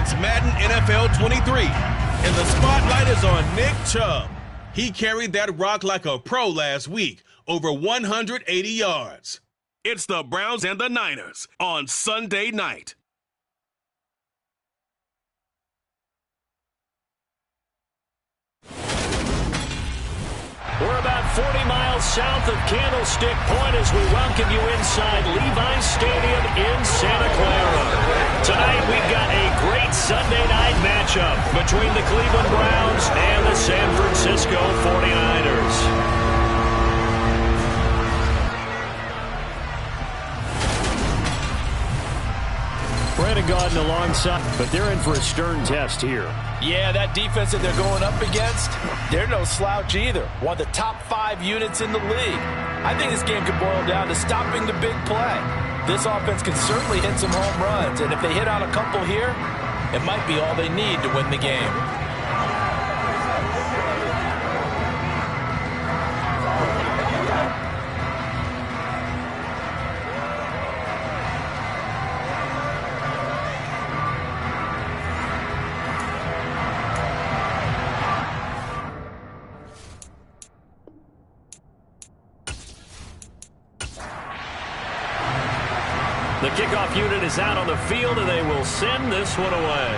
It's Madden NFL 23, and the spotlight is on Nick Chubb. He carried that rock like a pro last week, over 180 yards. It's the Browns and the Niners on Sunday night. We're about 40 miles south of Candlestick Point as we welcome you inside Levi's Stadium in Santa Clara. Tonight we've got a great Sunday night matchup between the Cleveland Browns and the San Francisco 49ers. Brandon Gaudin alongside, but they're in for a stern test here. Yeah, that defense that they're going up against, they're no slouch either. One of the top 5 units in the league. I think this game could boil down to stopping the big play. This offense can certainly hit some home runs, and if they hit out a couple here, it might be all they need to win the game. The kickoff unit is out on the field, and they will send this one away.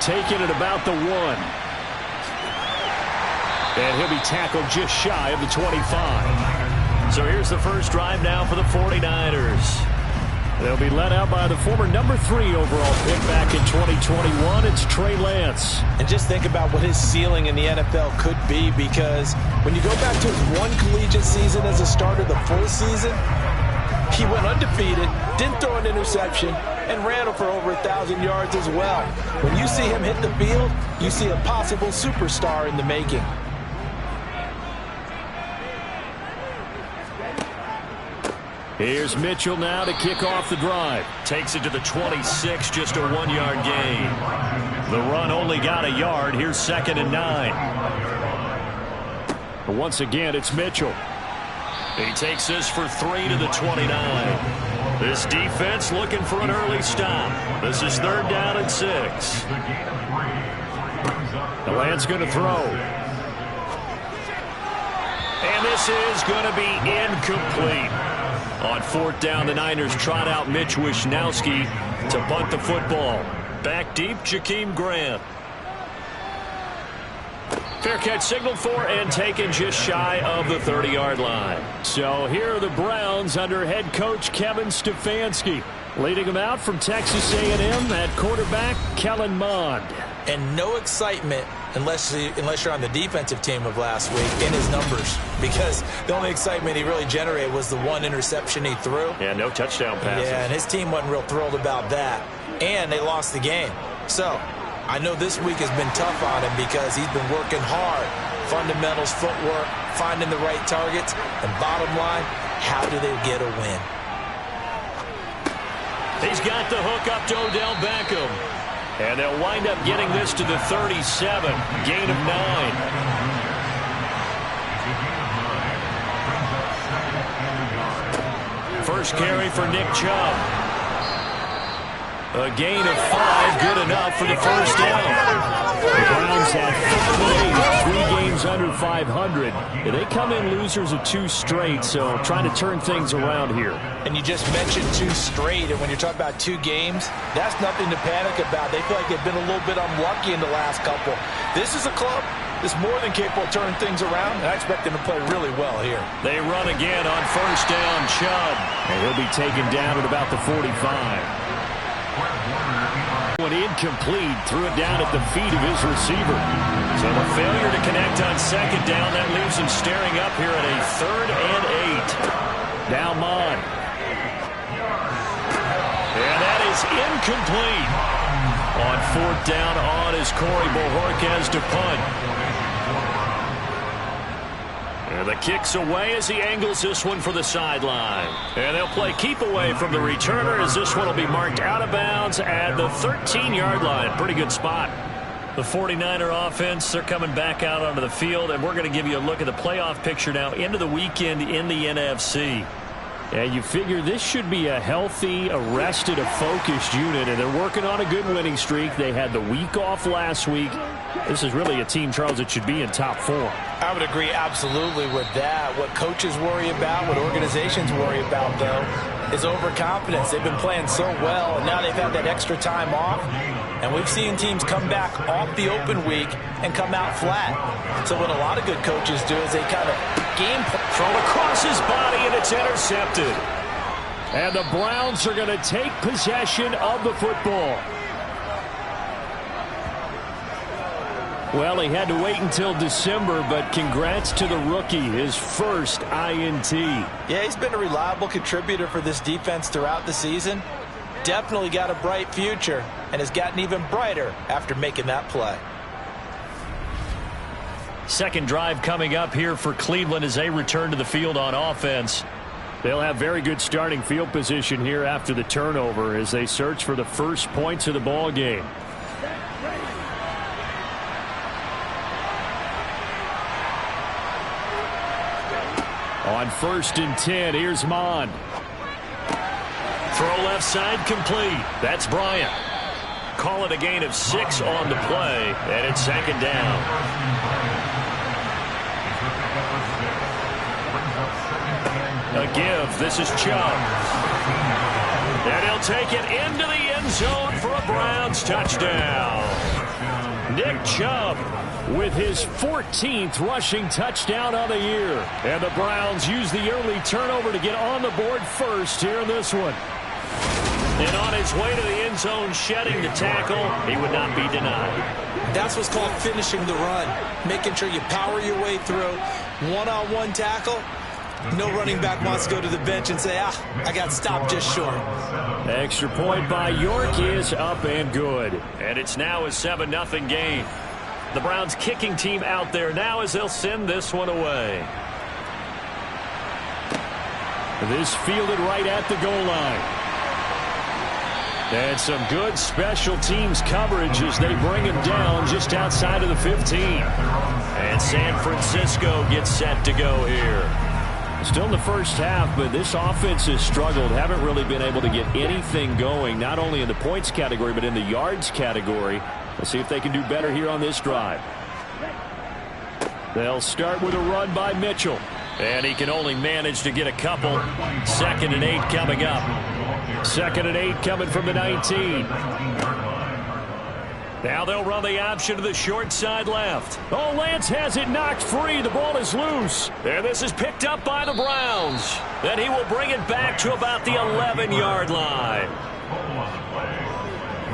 Taking it about the 1. And he'll be tackled just shy of the 25. So here's the first drive now for the 49ers. They'll be led out by the former number 3 overall pick back in 2021. It's Trey Lance. And just think about what his ceiling in the NFL could be, because when you go back to his one collegiate season as a starter, the full season, he went undefeated, didn't throw an interception, and ran for over 1,000 yards as well. When you see him hit the field, you see a possible superstar in the making. Here's Mitchell now to kick off the drive. Takes it to the 26, just a 1-yard gain. The run only got a yard. Here's 2nd and 9. Once again, it's Mitchell. He takes this for 3 to the 29. This defense looking for an early stop. This is 3rd down and 6. The Lance going to throw. And this is going to be incomplete. On 4th down, the Niners trot out Mitch Wishnowski to punt the football. Back deep, Jakeem Grant. Fair catch signaled for and taken just shy of the 30-yard line. So here are the Browns under head coach Kevin Stefanski. Leading them out from Texas A&M at quarterback, Kellen Mond. And no excitement unless you're on the defensive team of last week in his numbers, because the only excitement he really generated was the 1 interception he threw. Yeah, no touchdown passes. Yeah, and his team wasn't real thrilled about that. And they lost the game. So I know this week has been tough on him because he's been working hard. Fundamentals, footwork, finding the right targets. And bottom line, how do they get a win? He's got the hook up to Odell Beckham. And they'll wind up getting this to the 37. Gain of 9. First carry for Nick Chubb. A gain of 5, good enough for the first down. The Browns have 5 of 8, 3 games under 500. They come in losers of 2 straight, so trying to turn things around here. And you just mentioned 2 straight, and when you're talking about 2 games, that's nothing to panic about. They feel like they've been a little bit unlucky in the last couple. This is a club that's more than capable of turning things around, and I expect them to play really well here. They run again on first down, Chubb. And he'll be taken down at about the 45. Went incomplete, threw it down at the feet of his receiver. So the failure to connect on 2nd down, that leaves him staring up here at a 3rd and 8. Now Mond. And that is incomplete. On 4th down on is Corey Bojorquez to punt. And the kick's away as he angles this one for the sideline. And they'll play keep away from the returner as this one will be marked out of bounds at the 13-yard line. Pretty good spot. The 49er offense, they're coming back out onto the field, and we're going to give you a look at the playoff picture now into the weekend in the NFC. And you figure this should be a healthy, arrested, a focused unit, and they're working on a good winning streak. They had the week off last week. This is really a team, Charles, that should be in top form. I would agree absolutely with that. What coaches worry about, what organizations worry about, though, is overconfidence. They've been playing so well, and now they've had that extra time off. And we've seen teams come back off the open week and come out flat. So what a lot of good coaches do is they kind of game thrown across his body, and it's intercepted. And the Browns are going to take possession of the football. Well, he had to wait until December, but congrats to the rookie, his first INT. Yeah, he's been a reliable contributor for this defense throughout the season. Definitely got a bright future and has gotten even brighter after making that play. Second drive coming up here for Cleveland as they return to the field on offense. They'll have very good starting field position here after the turnover as they search for the first points of the ball game. On 1st and 10, here's Mond. Throw left side complete. That's Bryant. Call it a gain of 6 on the play, and it's 2nd down. A give. This is Chubb. And he'll take it into the end zone for a Browns touchdown. Nick Chubb with his 14th rushing touchdown on the year. And the Browns use the early turnover to get on the board first here in this one. And on his way to the end zone, shedding the tackle, he would not be denied. That's what's called finishing the run, making sure you power your way through. One-on-one tackle, no running back wants to go to the bench and say, I got stopped just short. Extra point by York is up and good. And it's now a 7-0 game. The Browns kicking team out there now as they'll send this one away. This fielded right at the goal line. And some good special teams coverage as they bring him down just outside of the 15. And San Francisco gets set to go here. Still in the first half, but this offense has struggled. Haven't really been able to get anything going, not only in the points category, but in the yards category. We'll see if they can do better here on this drive. They'll start with a run by Mitchell. And he can only manage to get a couple. 2nd and 8 coming up. 2nd and 8 coming from the 19. Now they'll run the option to the short side left. Oh, Lance has it knocked free. The ball is loose. And this is picked up by the Browns. Then he will bring it back to about the 11-yard line.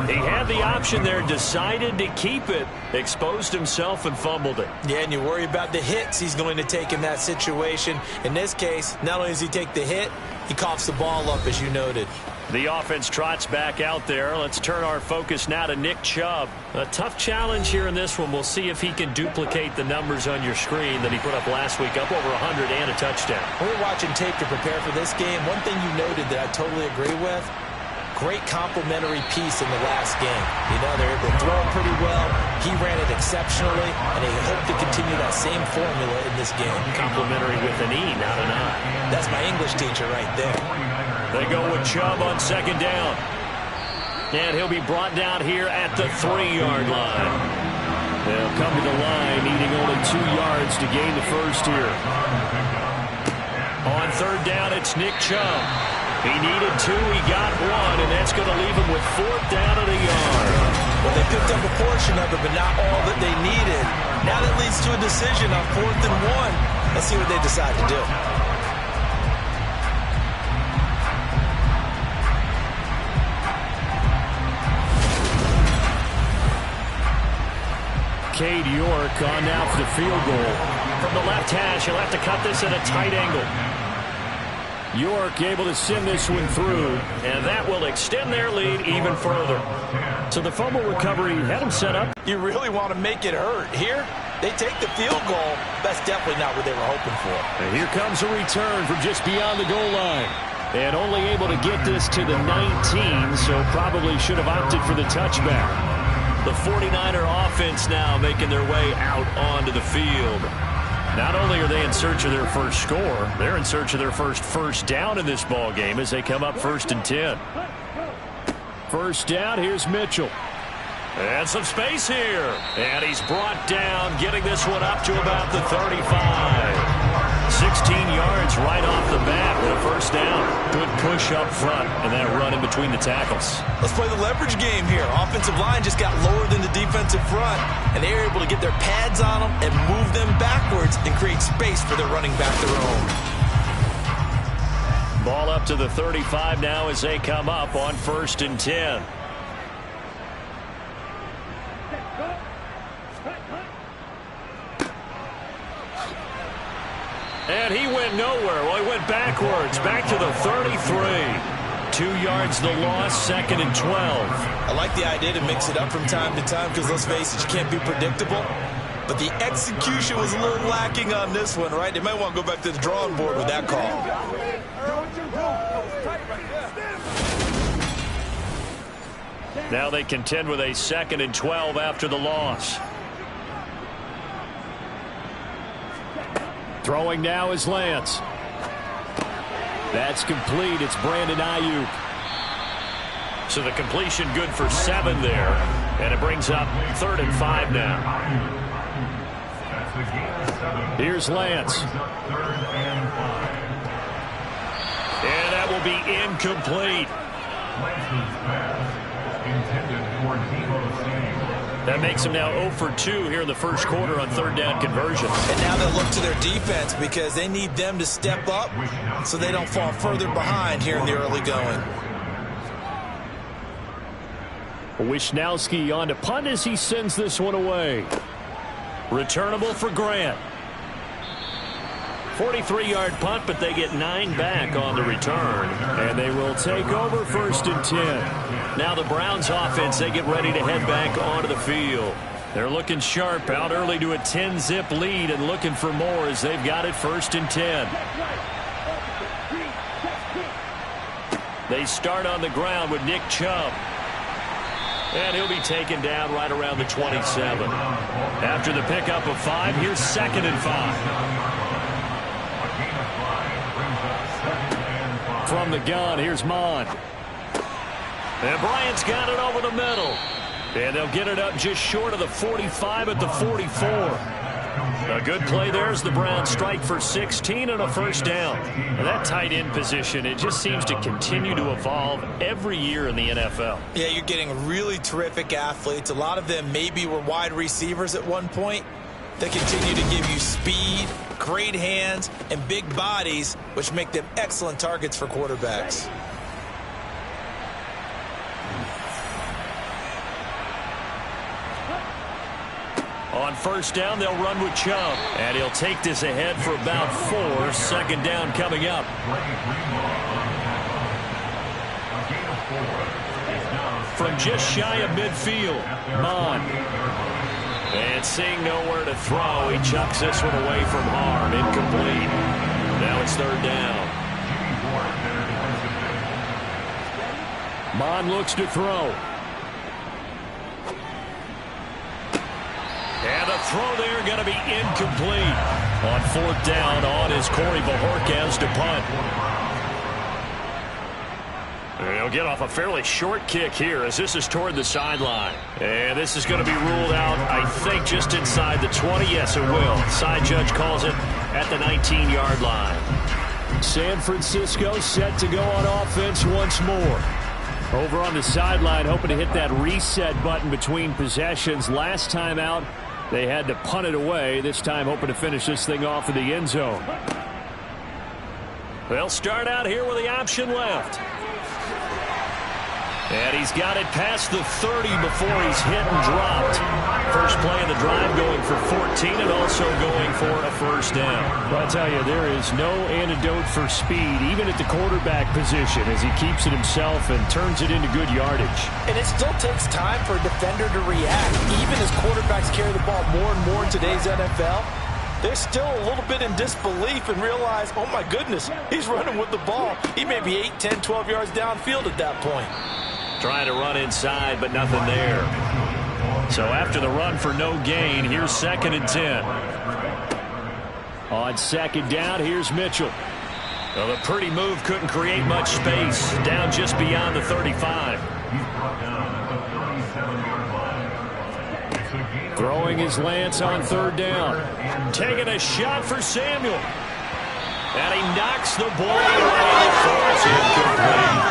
He had the option there, decided to keep it, exposed himself and fumbled it. Yeah, and you worry about the hits he's going to take in that situation. In this case, not only does he take the hit, he coughs the ball up, as you noted. The offense trots back out there. Let's turn our focus now to Nick Chubb. A tough challenge here in this one. We'll see if he can duplicate the numbers on your screen that he put up last week, up over 100 and a touchdown. We were watching tape to prepare for this game. One thing you noted that I totally agree with, great complementary piece in the last game. You know, they're able to throw it pretty well. He ran it exceptionally, and they hope to continue that same formula in this game. Complementary with an E, not an I. That's my English teacher right there. They go with Chubb on 2nd down. And he'll be brought down here at the 3-yard line. They'll come to the line, needing only 2 yards to gain the first here. On 3rd down, it's Nick Chubb. He needed 2, he got 1, and that's going to leave him with 4th down at a yard. Well, they picked up a portion of it, but not all that they needed. Now that leads to a decision on 4th and 1. Let's see what they decide to do. Cade York on now for the field goal. From the left hash, he'll have to cut this at a tight angle. York able to send this one through, and that will extend their lead even further. So the fumble recovery had him set up. You really want to make it hurt. Here, they take the field goal. That's definitely not what they were hoping for. And here comes a return from just beyond the goal line. And only able to get this to the 19, so probably should have opted for the touchback. The 49er offense now making their way out onto the field. Not only are they in search of their first score, they're in search of their first down in this ball game as they come up 1st and 10. First down, here's Mitchell. And some space here. And he's brought down, getting this one up to about the 35. 16 yards right off the bat with a first down. Good push up front and that run in between the tackles. Let's play the leverage game here. Offensive line just got lower than the defensive front, and they were able to get their pads on them and move them backwards and create space for their running back their own. Ball up to the 35 now as they come up on 1st and 10. And he went nowhere. Well, he went backwards, back to the 33. 2 yards the loss, 2nd and 12. I like the idea to mix it up from time to time because, let's face it, you can't be predictable. But the execution was a little lacking on this one, right? They might want to go back to the drawing board with that call. Now they contend with a 2nd and 12 after the loss. Throwing now is Lance. That's complete. It's Brandon Ayuk. So the completion good for 7 there. And it brings up 3rd and 5 now. Here's Lance. And that will be incomplete. That makes them now 0 for 2 here in the first quarter on 3rd down conversions. And now they'll look to their defense because they need them to step up so they don't fall further behind here in the early going. Wisnowski on to punt as he sends this one away. Returnable for Grant. 43-yard punt, but they get 9 back on the return. And they will take over 1st and 10. Now the Browns offense, they get ready to head back onto the field. They're looking sharp, out early to a 10-zip lead and looking for more as they've got it 1st and 10. They start on the ground with Nick Chubb. And he'll be taken down right around the 27. After the pickup of 5, here's 2nd and 5. From the gun, here's Mond. And Bryant's got it over the middle. And they'll get it up just short of the 45 at the 44. A good play there as the Browns strike for 16 and a first down. And that tight end position, it just seems to continue to evolve every year in the NFL. Yeah, you're getting really terrific athletes. A lot of them maybe were wide receivers at one point. They continue to give you speed, great hands, and big bodies, which make them excellent targets for quarterbacks. On first down, they'll run with Chubb. And he'll take this ahead for about 4. 2nd down coming up. From just shy of midfield, Mond. And seeing nowhere to throw, he chucks this one away from harm. Incomplete. Now it's 3rd down. Mond looks to throw. And the throw there going to be incomplete. On 4th down, on is Corey Bajorquez to punt. And he'll get off a fairly short kick here as this is toward the sideline. And this is going to be ruled out, I think, just inside the 20. Yes, it will. Side judge calls it at the 19-yard line. San Francisco set to go on offense once more. Over on the sideline, hoping to hit that reset button between possessions. Last time out, they had to punt it away. This time hoping to finish this thing off in the end zone. They'll start out here with the option left. And he's got it past the 30 before he's hit and dropped. First play of the drive going for 14 and also going for a first down. Well, I'll tell you, there is no antidote for speed, even at the quarterback position, as he keeps it himself and turns it into good yardage. And it still takes time for a defender to react. Even as quarterbacks carry the ball more and more in today's NFL, they're still a little bit in disbelief and realize, oh my goodness, he's running with the ball. He may be 8, 10, 12 yards downfield at that point. Trying to run inside, but nothing there. So after the run for no gain, here's 2nd and 10. On second down, here's Mitchell. Well, the pretty move couldn't create much space. Down just beyond the 35. Throwing his Lance on third down. Taking a shot for Samuel. And he knocks the ball away. The force incomplete.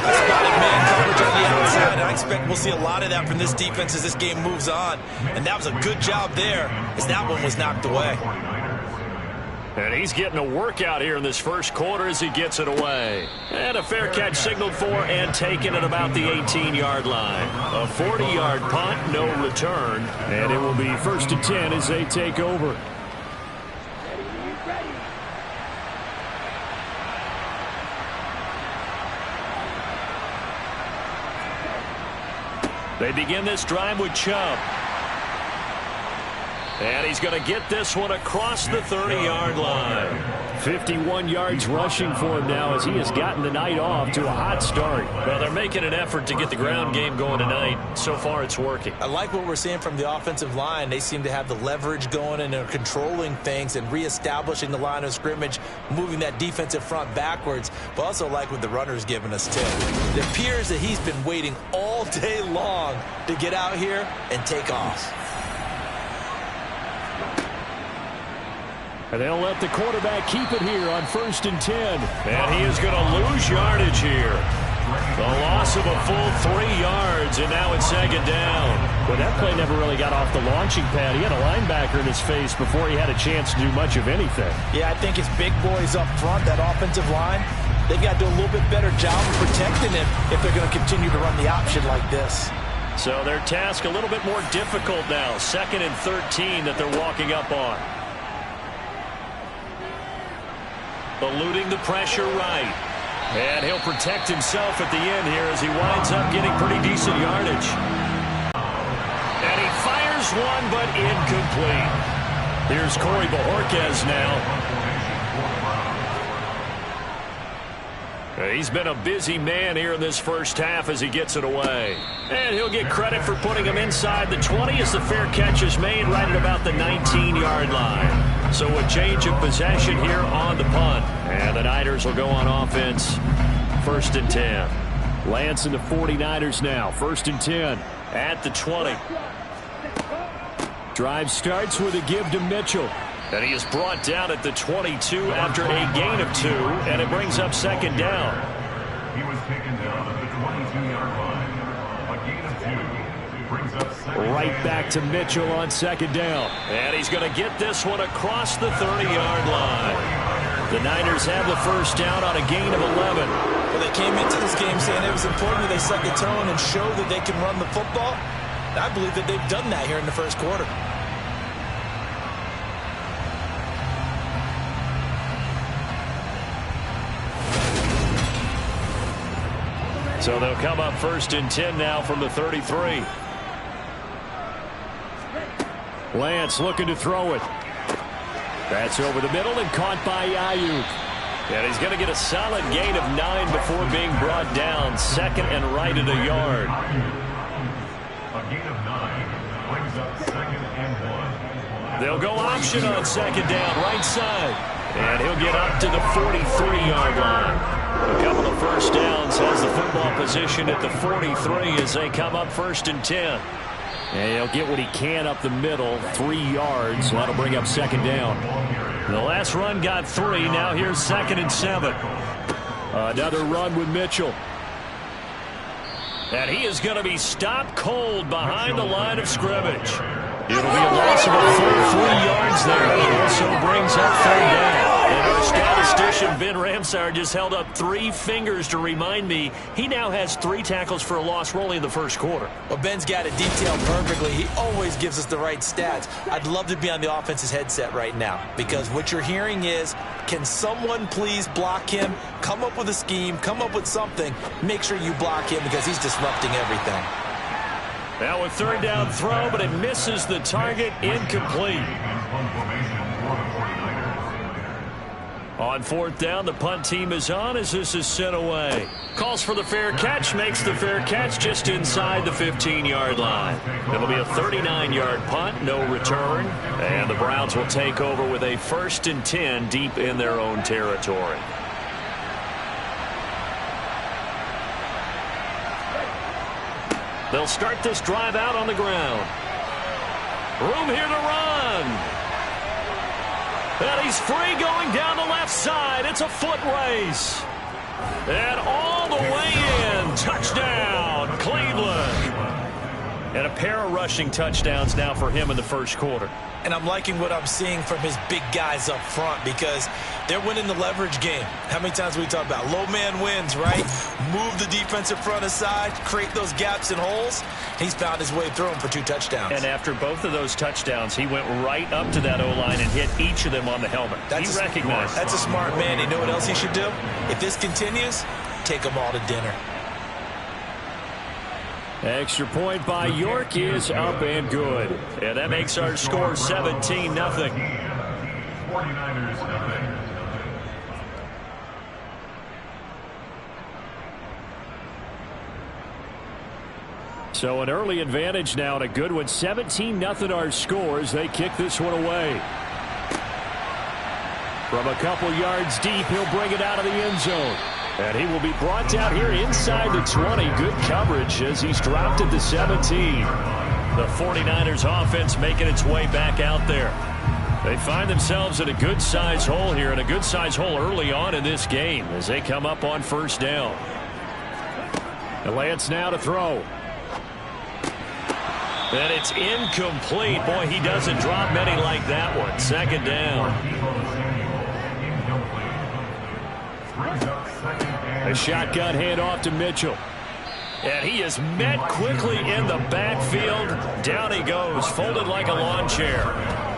Spotted man coverage on the outside, and I expect we'll see a lot of that from this defense as this game moves on. And that was a good job there, as that one was knocked away. And he's getting a workout here in this first quarter as he gets it away. And a fair catch signaled for and taken at about the 18-yard line. A 40-yard punt, no return. And it will be first and 10 as they take over. They begin this drive with Chubb. And he's going to get this one across the 30-yard line. 51 yards rushing for him now as he has gotten the night off to a hot start. Well, they're making an effort to get the ground game going tonight. So far, it's working. I like what we're seeing from the offensive line. They seem to have the leverage going, and they're controlling things and reestablishing the line of scrimmage, moving that defensive front backwards. But also like what the runner's giving us, too. It appears that he's been waiting all day long to get out here and take off. And they'll let the quarterback keep it here on first and 10. And he is going to lose yardage here. The loss of a full 3 yards, and now it's second down. But that play never really got off the launching pad. He had a linebacker in his face before he had a chance to do much of anything. Yeah, I think his big boys up front, that offensive line, they've got to do a little bit better job of protecting him if they're going to continue to run the option like this. So their task a little bit more difficult now. Second and 13 that they're walking up on. Eluding the pressure right. And he'll protect himself at the end here as he winds up getting pretty decent yardage. And he fires one, but incomplete. Here's Corey Bojorquez now. He's been a busy man here in this first half as he gets it away. And he'll get credit for putting him inside the 20 as the fair catch is made right at about the 19-yard line. So a change of possession here on the punt. And the Niners will go on offense. First and 10. Lance and the 49ers now. First and 10 at the 20. Drive starts with a give to Mitchell. And he is brought down at the 22 after a gain of 2. And it brings up second down. He was taken down at the 22-yard line. A gain of 2 brings up second. Right back to Mitchell on second down. And he's going to get this one across the 30-yard line. The Niners have the first down on a gain of 11. Well, they came into this game saying it was important that they set the tone and show that they can run the football. And I believe that they've done that here in the first quarter. So they'll come up first and 10 now from the 33. Lance looking to throw it. That's over the middle and caught by Ayuk. And he's going to get a solid gain of 9 before being brought down. Second and right at a yard. A gain of 9 brings up second and 1. They'll go option on second down, right side. And he'll get up to the 43-yard line. A couple of first downs, has the football position at the 43 as they come up first and 10. And he'll get what he can up the middle, 3 yards. That'll bring up second down. The last run got 3. Now here's second and 7. Another run with Mitchell. And he is going to be stopped cold behind the line of scrimmage. It'll be a loss of a full 3 yards there. It also brings up third down. And our statistician, Ben Ramsar, just held up 3 fingers to remind me he now has 3 tackles for a loss rolling in the first quarter. Well, Ben's got it detailed perfectly. He always gives us the right stats. I'd love to be on the offense's headset right now because what you're hearing is, can someone please block him? Come up with a scheme. Come up with something. Make sure you block him because he's disrupting everything. Now a third down throw, but it misses the target, incomplete. On fourth down, the punt team is on as this is sent away. Calls for the fair catch, makes the fair catch just inside the 15-yard line. It'll be a 39-yard punt, no return, and the Browns will take over with a 1st and 10 deep in their own territory. They'll start this drive out on the ground. Room here to run. And he's free going down the left side. It's a foot race. And all the way in. Touchdown, Cleveland. And a pair of rushing touchdowns now for him in the first quarter. And I'm liking what I'm seeing from his big guys up front because they're winning the leverage game. How many times we talk about low man wins, right? Move the defensive front aside, create those gaps and holes. He's found his way through them for 2 touchdowns. And after both of those touchdowns, he went right up to that O-line and hit each of them on the helmet. He recognized. That's a smart man. You know what else he should do? If this continues, take them all to dinner. Extra point by York is up and good. And that makes our score 17-0. 49ers nothing. So an early advantage now and a good one. 17-0 our scores. They kick this one away. From a couple yards deep, he'll bring it out of the end zone. And he will be brought down here inside the 20. Good coverage as he's dropped at the 17. The 49ers offense making its way back out there. They find themselves in a good-sized hole here, and a good-sized hole early on in this game as they come up on first down. And Lance now to throw. And it's incomplete. Boy, he doesn't drop many like that one. Second down. A shotgun handoff to Mitchell. And he is met quickly in the backfield. Down he goes, folded like a lawn chair.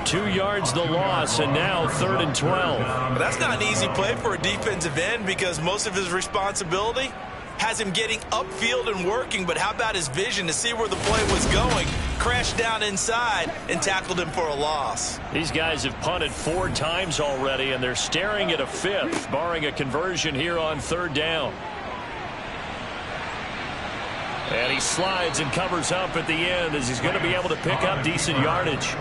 2 yards the loss, and now 3rd and 12. But that's not an easy play for a defensive end because most of his responsibility has him getting upfield and working, but how about his vision to see where the play was going, crashed down inside, and tackled him for a loss. These guys have punted 4 times already, and they're staring at a 5th, barring a conversion here on 3rd down. And he slides and covers up at the end as he's going to be able to pick up decent yardage.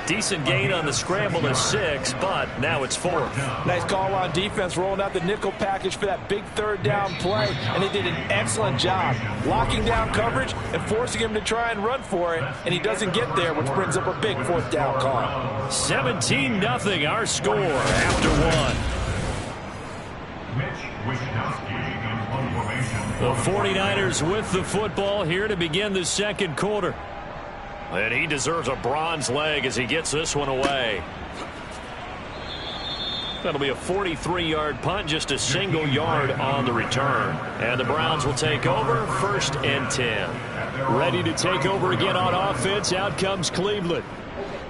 Decent gain on the scramble is 6, but now it's 4th. Nice call on defense, rolling out the nickel package for that big 3rd down play, and they did an excellent job locking down coverage and forcing him to try and run for it, and he doesn't get there, which brings up a big 4th down call. 17-0 our score after 1. The 49ers with the football here to begin the second quarter. And he deserves a bronze leg as he gets this one away. That'll be a 43-yard punt, just a single yard on the return. And the Browns will take over, 1st and 10. Ready to take over again on offense. Out comes Cleveland.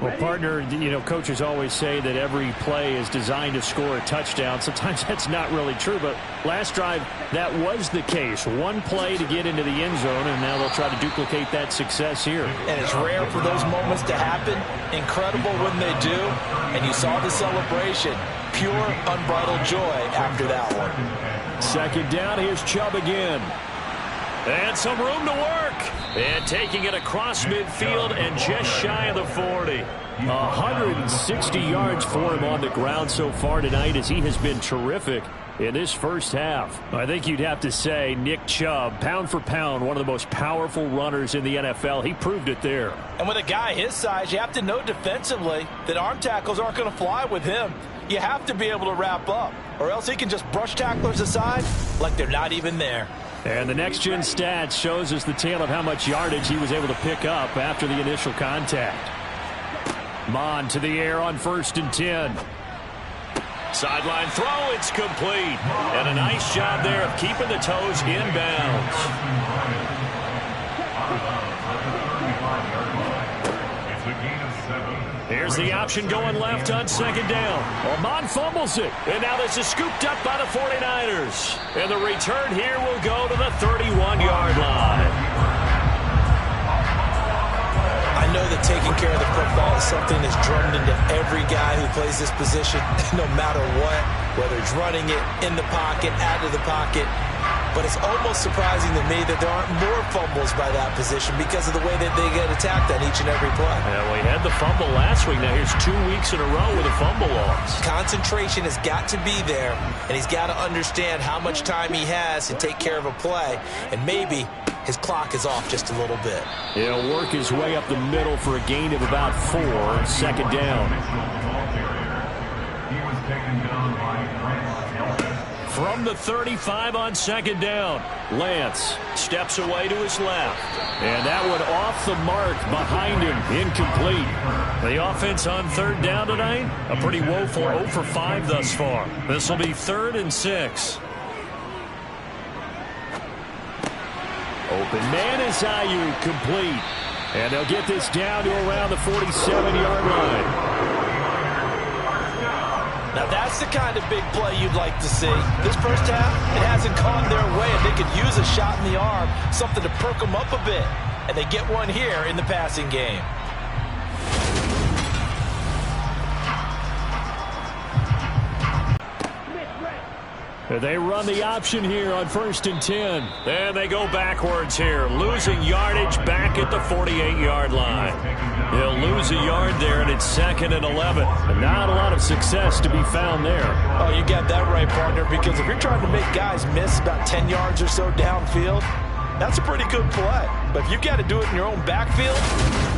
Well, partner, you know, coaches always say that every play is designed to score a touchdown. Sometimes that's not really true, but last drive, that was the case. One play to get into the end zone, and now they'll try to duplicate that success here. And it's rare for those moments to happen. Incredible when they do. And you saw the celebration. Pure, unbridled joy after that one. Second down, here's Chubb again. And some room to work. And taking it across midfield and just shy of the 40. 160 yards for him on the ground so far tonight as he has been terrific in this first half. I think you'd have to say Nick Chubb, pound for pound, one of the most powerful runners in the NFL. He proved it there. And with a guy his size, you have to know defensively that arm tackles aren't going to fly with him. You have to be able to wrap up, or else he can just brush tacklers aside like they're not even there. And the next-gen stats shows us the tale of how much yardage he was able to pick up after the initial contact. Mon to the air on 1st and 10. Sideline throw, it's complete. And a nice job there of keeping the toes inbounds. Here's the option going left on 2nd down. Mon fumbles it. And now this is scooped up by the 49ers. And the return here will go to the 31-yard line. I know that taking care of the football is something that's drummed into every guy who plays this position, no matter what, whether he's running it, in the pocket, out of the pocket. But it's almost surprising to me that there aren't more fumbles by that position because of the way that they get attacked on each and every play. Yeah, we had the fumble last week. Now here's 2 weeks in a row with a fumble loss. Concentration has got to be there, and he's got to understand how much time he has to take care of a play, and maybe his clock is off just a little bit. He'll work his way up the middle for a gain of about 4, second down. He was taken down by From the 35 on second down, Lance steps away to his left. And that one off the mark behind him, incomplete. The offense on third down tonight, a pretty woeful 0 for 5 thus far. This will be 3rd and 6. Open man is Ayuk, complete. And they'll get this down to around the 47-yard line. Now that's the kind of big play you'd like to see. This first half, it hasn't gone their way, and they could use a shot in the arm, something to perk them up a bit. And they get one here in the passing game. They run the option here on 1st and 10. And they go backwards here, losing yardage back at the 48-yard line. He'll lose a yard there, and it's 2nd and 11. And not a lot of success to be found there. Oh, you got that right, partner, because if you're trying to make guys miss about 10 yards or so downfield, that's a pretty good play. But if you got to do it in your own backfield,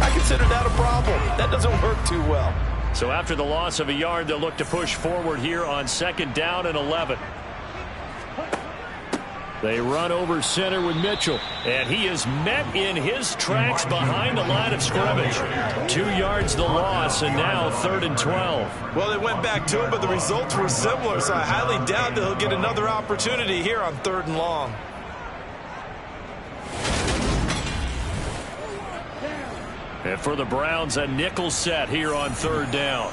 I consider that a problem. That doesn't work too well. So after the loss of a yard, they'll look to push forward here on 2nd down and 11. They run over center with Mitchell. And he is met in his tracks behind the line of scrimmage. 2 yards the loss, and now 3rd and 12. Well, they went back to him, but the results were similar, so I highly doubt that he'll get another opportunity here on 3rd and long. And for the Browns, a nickel set here on 3rd down.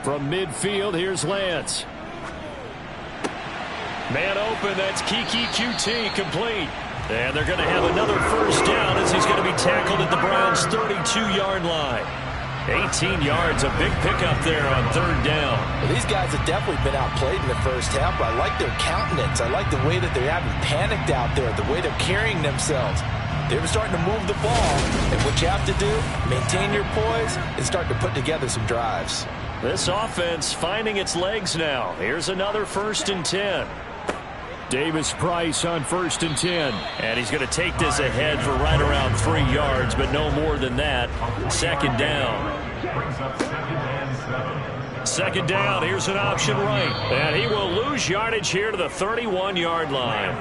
From midfield, here's Lance. Man open, that's Kiki QT, complete. And they're going to have another first down as he's going to be tackled at the Browns' 32-yard line. 18 yards, a big pickup there on 3rd down. Well, these guys have definitely been outplayed in the first half, but I like their countenance. I like the way that they haven't panicked out there, the way they're carrying themselves. They're starting to move the ball, and what you have to do, maintain your poise and start to put together some drives. This offense finding its legs now. Here's another 1st and 10. Davis Price on 1st and 10. And he's going to take this ahead for right around 3 yards, but no more than that. 2nd down. 2nd down, here's an option right. And he will lose yardage here to the 31-yard line.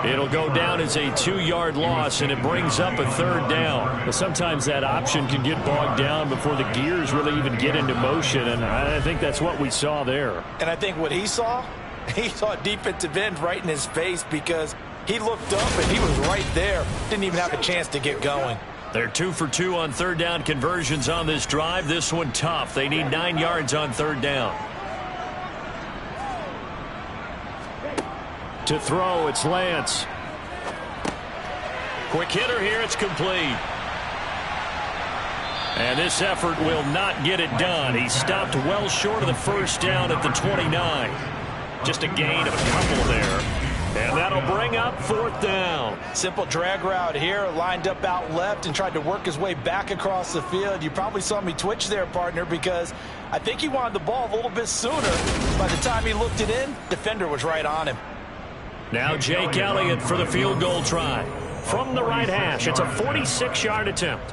It'll go down as a 2-yard loss, and it brings up a 3rd down. But sometimes that option can get bogged down before the gears really even get into motion, and I think that's what we saw there. And I think what he saw a defensive end right in his face because he looked up and he was right there. Didn't even have a chance to get going. They're 2 for 2 on 3rd down conversions on this drive. This one tough. They need 9 yards on 3rd down. To throw, it's Lance. Quick hitter here, it's complete. And this effort will not get it done. He stopped well short of the first down at the 29. Just a gain of a couple there. And that'll bring up 4th down. Simple drag route here, lined up out left and tried to work his way back across the field. You probably saw me twitch there, partner, because I think he wanted the ball a little bit sooner. By the time he looked it in, defender was right on him. Now Jake Elliott for the field goal try. From the right hash, it's a 46-yard attempt.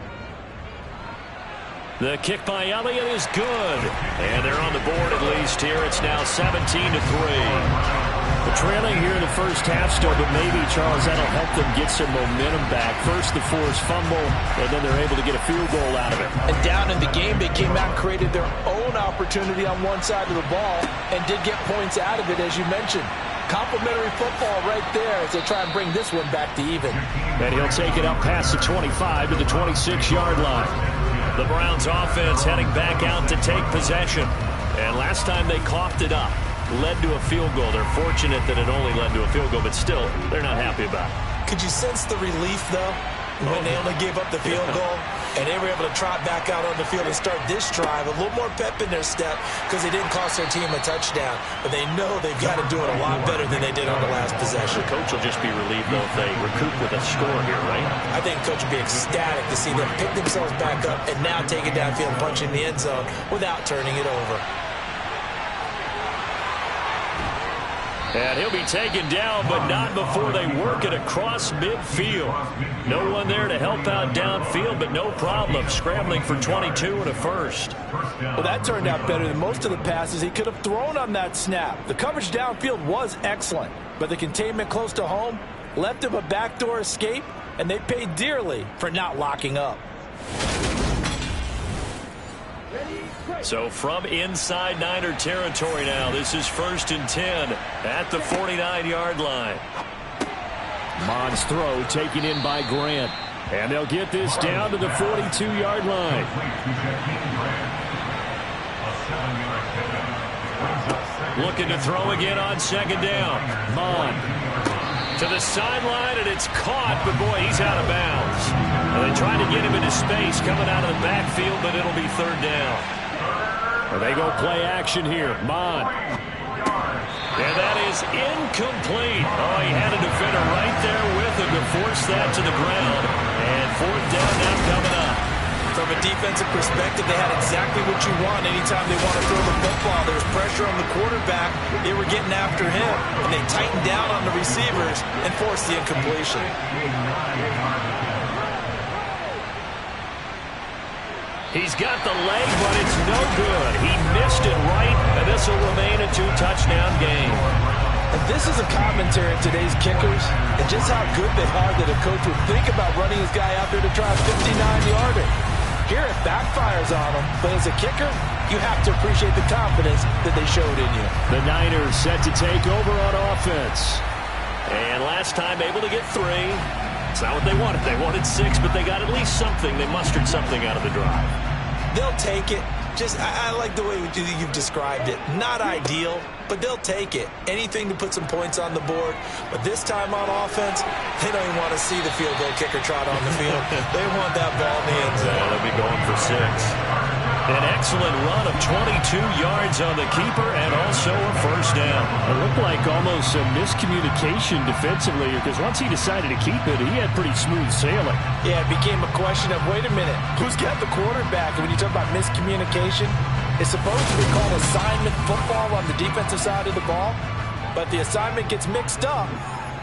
The kick by Elliott is good. And they're on the board at least here. It's now 17-3. The trailing here in the first half still, but maybe, Charles, that'll help them get some momentum back. First the forced fumble, and then they're able to get a field goal out of it. And down in the game, they came out and created their own opportunity on one side of the ball and did get points out of it, as you mentioned. Complimentary football right there as they try and bring this one back to even. And he'll take it up past the 25 to the 26-yard line. The Browns offense heading back out to take possession. And last time they coughed it up, led to a field goal. They're fortunate that it only led to a field goal, but still, they're not happy about it. Could you sense the relief, though? when they only gave up the field goal, and they were able to trot back out on the field and start this drive. A little more pep in their step because they didn't cost their team a touchdown. But they know they've got to do it a lot better than they did on the last possession. The coach will just be relieved, though, if they recoup with a score here, right? I think the coach will be ecstatic to see them pick themselves back up and now take it downfield and punch in the end zone without turning it over. And he'll be taken down, but not before they work it across midfield. No one there to help out downfield, but no problem. Scrambling for 22 and a first. Well, that turned out better than most of the passes he could have thrown on that snap. The coverage downfield was excellent, but the containment close to home left him a backdoor escape, and they paid dearly for not locking up. So from inside Niner territory now, this is 1st and 10 at the 49-yard line. Mond's throw taken in by Grant. And they'll get this down to the 42-yard line. Looking to throw again on 2nd down. Mond to the sideline, and it's caught, but boy, he's out of bounds. Well, they tried to get him into space coming out of the backfield, but it'll be 3rd down. Well, they go play action here. Mond. And that is incomplete. Oh, he had a defender right there with him to force that to the ground. And 4th down now coming up. From a defensive perspective, they had exactly what you want anytime they want to throw the football. There was pressure on the quarterback. They were getting after him, and they tightened down on the receivers and forced the incompletion. He's got the leg, but it's no good. He missed it right, and this will remain a 2-touchdown game. And this is a commentary of today's kickers and just how good they are that a coach would think about running his guy out there to try a 59-yarder. Here it backfires on him, but as a kicker, you have to appreciate the confidence that they showed in you. The Niners set to take over on offense. And last time able to get 3. It's not what they wanted. They wanted 6, but they got at least something. They mustered something out of the drive. They'll take it. I like the way you've described it. Not ideal, but they'll take it. Anything to put some points on the board. But this time on offense, they don't even want to see the field goal kicker trot on the field. They want that ball in the end zone. Yeah, they'll be going for 6. An excellent run of 22 yards on the keeper and also a 1st down. It looked like almost a miscommunication defensively because once he decided to keep it, he had pretty smooth sailing. Yeah, it became a question of, wait a minute, who's got the quarterback? And when you talk about miscommunication, it's supposed to be called assignment football on the defensive side of the ball, but the assignment gets mixed up.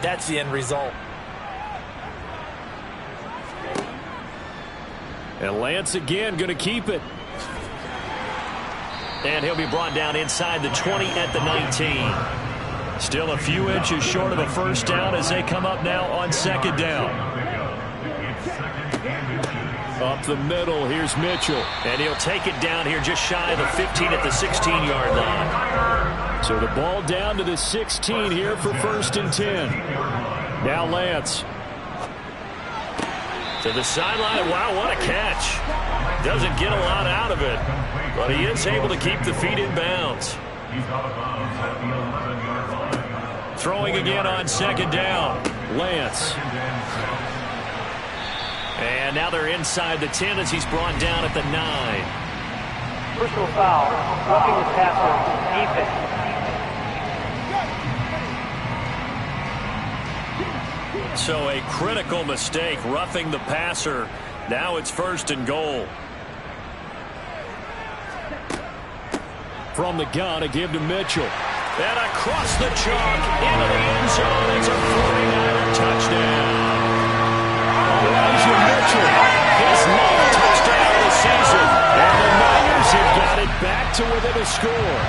That's the end result. And Lance again going to keep it. And he'll be brought down inside the 20 at the 19. Still a few inches short of a 1st down as they come up now on 2nd down. Up the middle, here's Mitchell. And he'll take it down here just shy of the 15 at the 16-yard line. So the ball down to the 16 here for 1st and 10. Now Lance. To the sideline. Wow, what a catch. Doesn't get a lot out of it, but he is able to keep the feet in bounds. Throwing again on 2nd down. Lance. And now they're inside the 10 as he's brought down at the 9. Personal foul. Roughing the passer. Defense. So a critical mistake, roughing the passer. Now it's 1st and goal. From the gun, a give to Mitchell. And across the chalk, into the end zone. It's a 49er touchdown. Elijah Mitchell, His 9th touchdown of the season. and the Niners have got it back to within a score.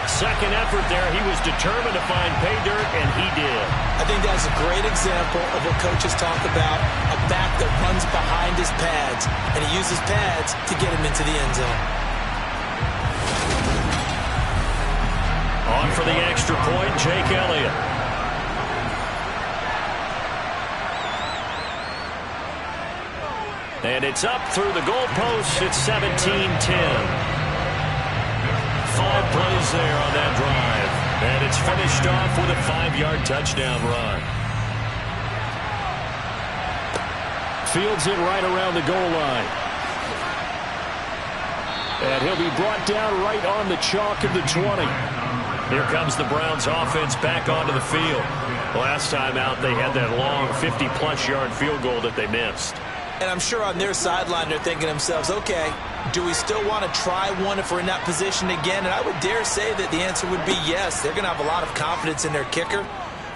Second effort there. He was determined to find pay dirt, and he did. I think that's a great example of what coaches talk about, a back that runs behind his pads, and he uses pads to get him into the end zone. On for the extra point, Jake Elliott. And it's up through the goalposts. It's 17-10. 5 plays there on that drive. And it's finished off with a 5-yard touchdown run. fields it right around the goal line. And he'll be brought down right on the chalk of the 20. Here comes the Browns offense back onto the field. Last time out, they had that long 50-plus yard field goal that they missed. And I'm sure on their sideline they're thinking to themselves, okay, do we still want to try one if we're in that position again? And I would dare say that the answer would be yes. They're going to have a lot of confidence in their kicker.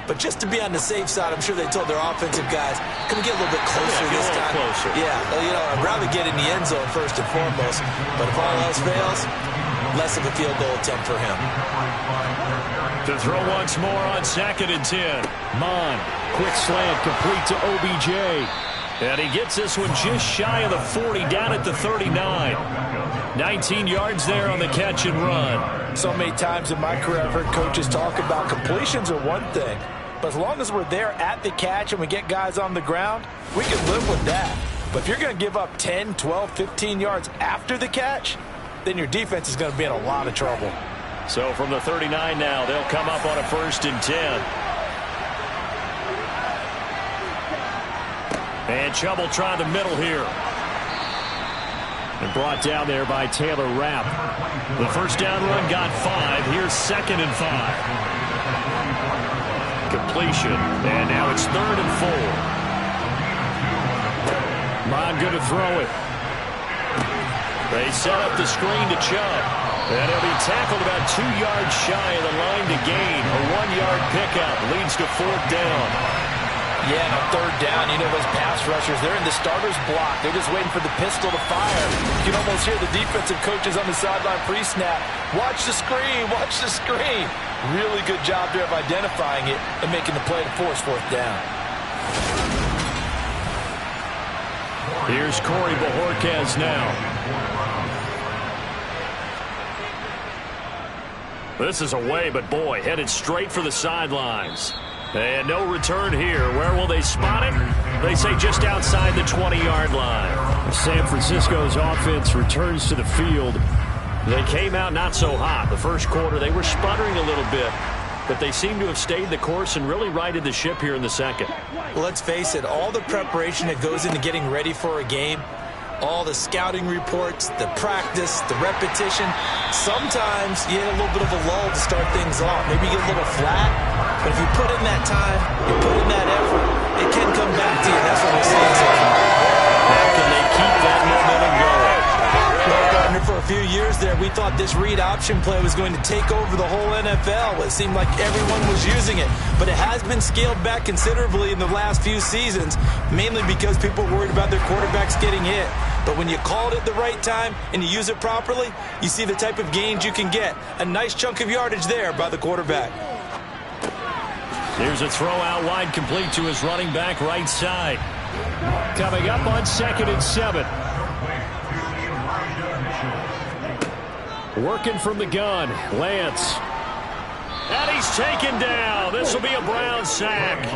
But just to be on the safe side, I'm sure they told their offensive guys, can we get a little bit closer this time? Closer. Yeah, well, I'd rather get in the end zone first and foremost. But if all else fails, less of a field goal attempt for him. To throw once more on 2nd and 10. Mon, quick slant, complete to OBJ. And he gets this one just shy of the 40, down at the 39. 19 yards there on the catch and run. So many times in my career I've heard coaches talk about completions are one thing. But as long as we're there at the catch and we get guys on the ground, we can live with that. But if you're going to give up 10, 12, 15 yards after the catch, then your defense is going to be in a lot of trouble. So from the 39 now, they'll come up on a 1st and 10. And Chubb will try the middle here. And brought down there by Taylor Rapp. The first down run got 5. Here's 2nd and 5. Completion. And now it's 3rd and 4. Mon good to throw it. They set up the screen to Chubb. And he'll be tackled about 2 yards shy of the line to gain. A 1-yard pickup leads to 4th down. Yeah, and on 3rd down, those pass rushers, they're in the starter's block. They're just waiting for the pistol to fire. You can almost hear the defensive coaches on the sideline pre-snap. Watch the screen, watch the screen. Really good job there of identifying it and making the play to force 4th down. Here's Corey Bojorquez now. This is away, but boy, headed straight for the sidelines. And no return here. Where will they spot it? They say just outside the 20-yard line. San Francisco's offense returns to the field. They came out not so hot. The first quarter, they were sputtering a little bit, but they seem to have stayed the course and really righted the ship here in the second. Well, let's face it, all the preparation that goes into getting ready for a game, all the scouting reports, the practice, the repetition, sometimes you get a little bit of a lull to start things off. Maybe you get a little flat, but if you put in that time, you put in that effort, it can come back to you. That's what we're seeing so far. How can they keep that momentum going? Well, Gardner, for a few years there, we thought this read option play was going to take over the whole NFL. It seemed like everyone was using it, but it has been scaled back considerably in the last few seasons, mainly because people were worried about their quarterbacks getting hit. But when you call it at the right time and you use it properly, you see the type of gains you can get. A nice chunk of yardage there by the quarterback. Here's a throw out wide, complete to his running back right side. Coming up on 2nd and 7. Working from the gun, Lance. And he's taken down. This will be a Brown sack.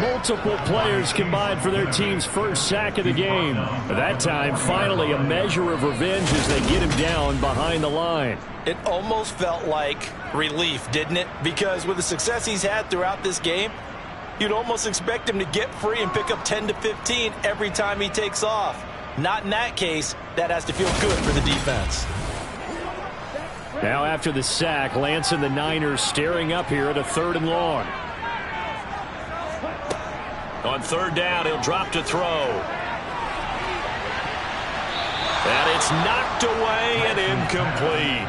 Multiple players combined for their team's first sack of the game. That time, finally, a measure of revenge as they get him down behind the line. It almost felt like relief, didn't it? Because with the success he's had throughout this game, you'd almost expect him to get free and pick up 10 to 15 every time he takes off. Not in that case. That has to feel good for the defense. Now after the sack, Lance and the Niners staring up here at a 3rd and long. On 3rd down, he'll drop to throw. And it's knocked away and incomplete.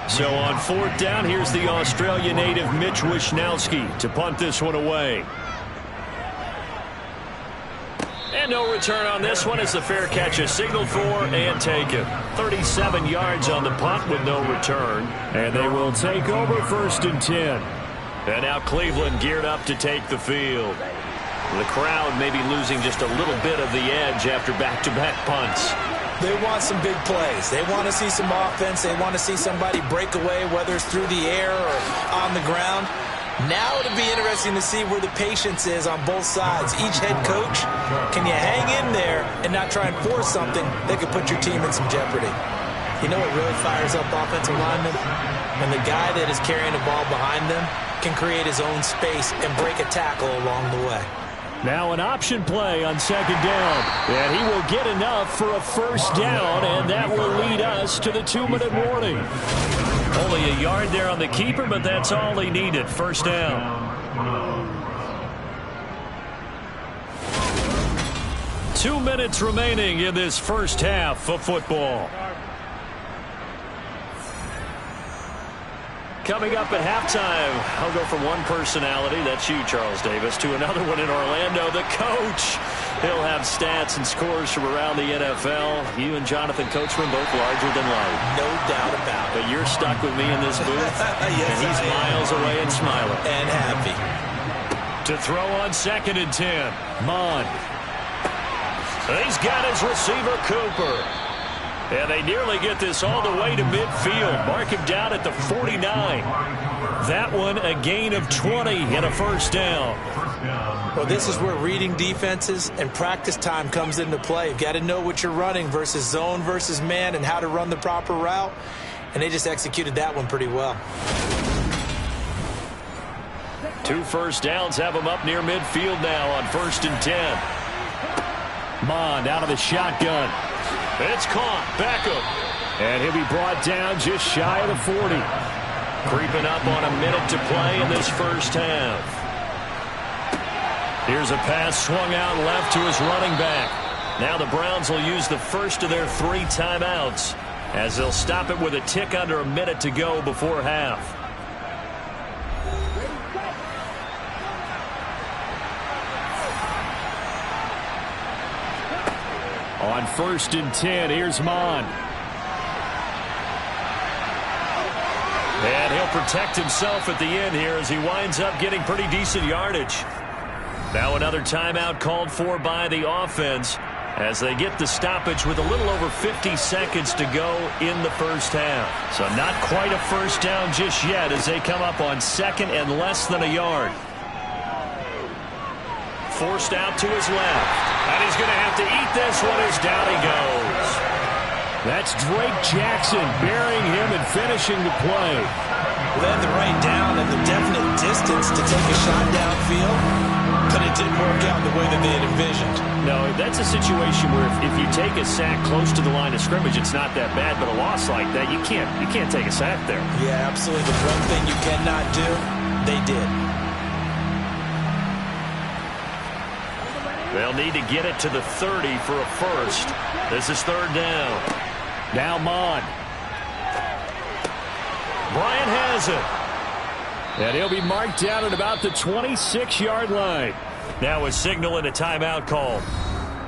So on 4th down, here's the Australia native Mitch Wishnowsky to punt this one away. And no return on this one as the fair catch is signaled for and taken. 37 yards on the punt with no return. And they will take over 1st and 10. And now Cleveland geared up to take the field. The crowd may be losing just a little bit of the edge after back-to-back punts. They want some big plays. They want to see some offense. They want to see somebody break away, whether it's through the air or on the ground. Now it'll be interesting to see where the patience is on both sides. Each head coach, can you hang in there and not try and force something that could put your team in some jeopardy? You know what really fires up offensive linemen? When the guy that is carrying the ball behind them can create his own space and break a tackle along the way. Now an option play on second down. And he will get enough for a first down, and that will lead us to the 2-minute warning. Only a yard there on the keeper, but that's all he needed. First down. 2 minutes remaining in this first half of football. Coming up at halftime, I'll go from one personality, that's you, Charles Davis, to another one in Orlando, the coach. He'll have stats and scores from around the NFL. You and Jonathan Coachman both larger than life. No doubt about it. But you're stuck with me in this booth, yes, and he's miles away and smiling. And happy. To throw on 2nd and 10, Mond. He's got his receiver, Cooper. And they nearly get this all the way to midfield. Mark him down at the 49. That one a gain of 20 and a first down. Well, this is where reading defenses and practice time comes into play. You've got to know what you're running versus zone versus man and how to run the proper route. And they just executed that one pretty well. 2 first downs have him up near midfield now on 1st and 10. Mond out of the shotgun. It's caught. Beckham. And he'll be brought down just shy of the 40. Creeping up on a minute to play in this first half. Here's a pass swung out left to his running back. Now the Browns will use the first of their 3 timeouts as they'll stop it with a tick under a minute to go before half. On 1st and 10, here's Mond. And he'll protect himself at the end here as he winds up getting pretty decent yardage. Now another timeout called for by the offense as they get the stoppage with a little over 50 seconds to go in the first half. So not quite a first down just yet as they come up on 2nd and less than a yard. Forced out to his left. And he's going to have to eat this one as down he goes. That's Drake Jackson burying him and finishing the play. Well, they had the right down and the definite distance to take a shot downfield, but it didn't work out the way that they had envisioned. No, that's a situation where if you take a sack close to the line of scrimmage, it's not that bad, but a loss like that, you can't take a sack there. Yeah, absolutely. The one thing you cannot do, they did. They'll need to get it to the 30 for a first. This is 3rd down. Now Mond. Bryant has it. And he'll be marked down at about the 26-yard line. Now a signal and a timeout call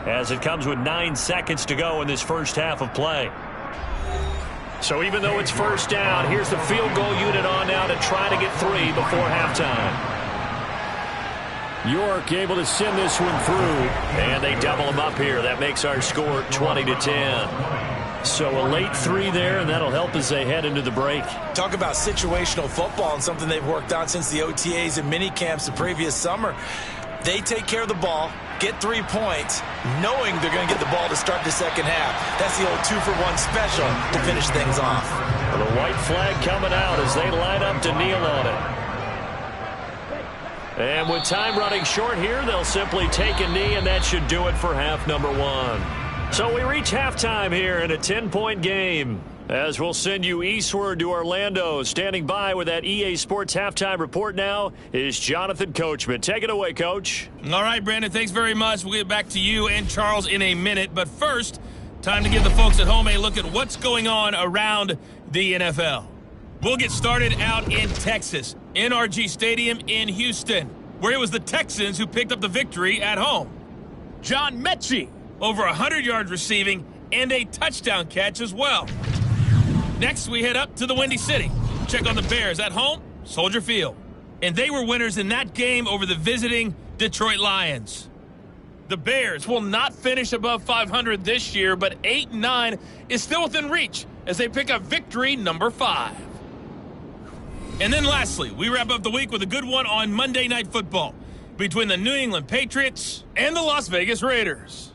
as it comes with 9 seconds to go in this first half of play. So even though it's first down, here's the field goal unit on now to try to get 3 before halftime. York able to send this one through. And they double him up here. That makes our score 20-10. So a late 3 there, and that'll help as they head into the break. Talk about situational football and something they've worked on since the OTAs and mini camps the previous summer. They take care of the ball, get 3 points, knowing they're going to get the ball to start the second half. That's the old 2-for-1 special to finish things off. Well, the white flag coming out as they line up to kneel on it. And with time running short here, they'll simply take a knee, and that should do it for half number 1. So we reach halftime here in a 10-point game. As we'll send you eastward to Orlando. Standing by with that EA Sports halftime report now is Jonathan Coachman. Take it away, Coach. All right, Brandon, thanks very much. We'll get back to you and Charles in a minute. But first, time to give the folks at home a look at what's going on around the NFL. We'll get started out in Texas, NRG Stadium in Houston, where it was the Texans who picked up the victory at home. John Mechie, over 100 yards receiving and a touchdown catch as well. Next, we head up to the Windy City. Check on the Bears at home, Soldier Field. And they were winners in that game over the visiting Detroit Lions. The Bears will not finish above 500 this year, but 8-9 is still within reach as they pick up victory number 5. And then lastly, we wrap up the week with a good one on Monday Night Football between the New England Patriots and the Las Vegas Raiders.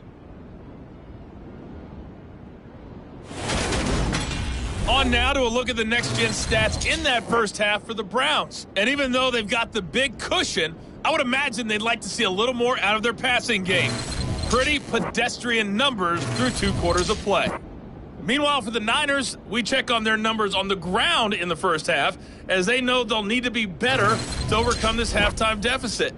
On now to a look at the next-gen stats in that first half for the Browns. And even though they've got the big cushion I would imagine they'd like to see a little more out of their passing game. Pretty pedestrian numbers through 2 quarters of play. Meanwhile, for the Niners, we check on their numbers on the ground in the first half, as they know they'll need to be better to overcome this halftime deficit.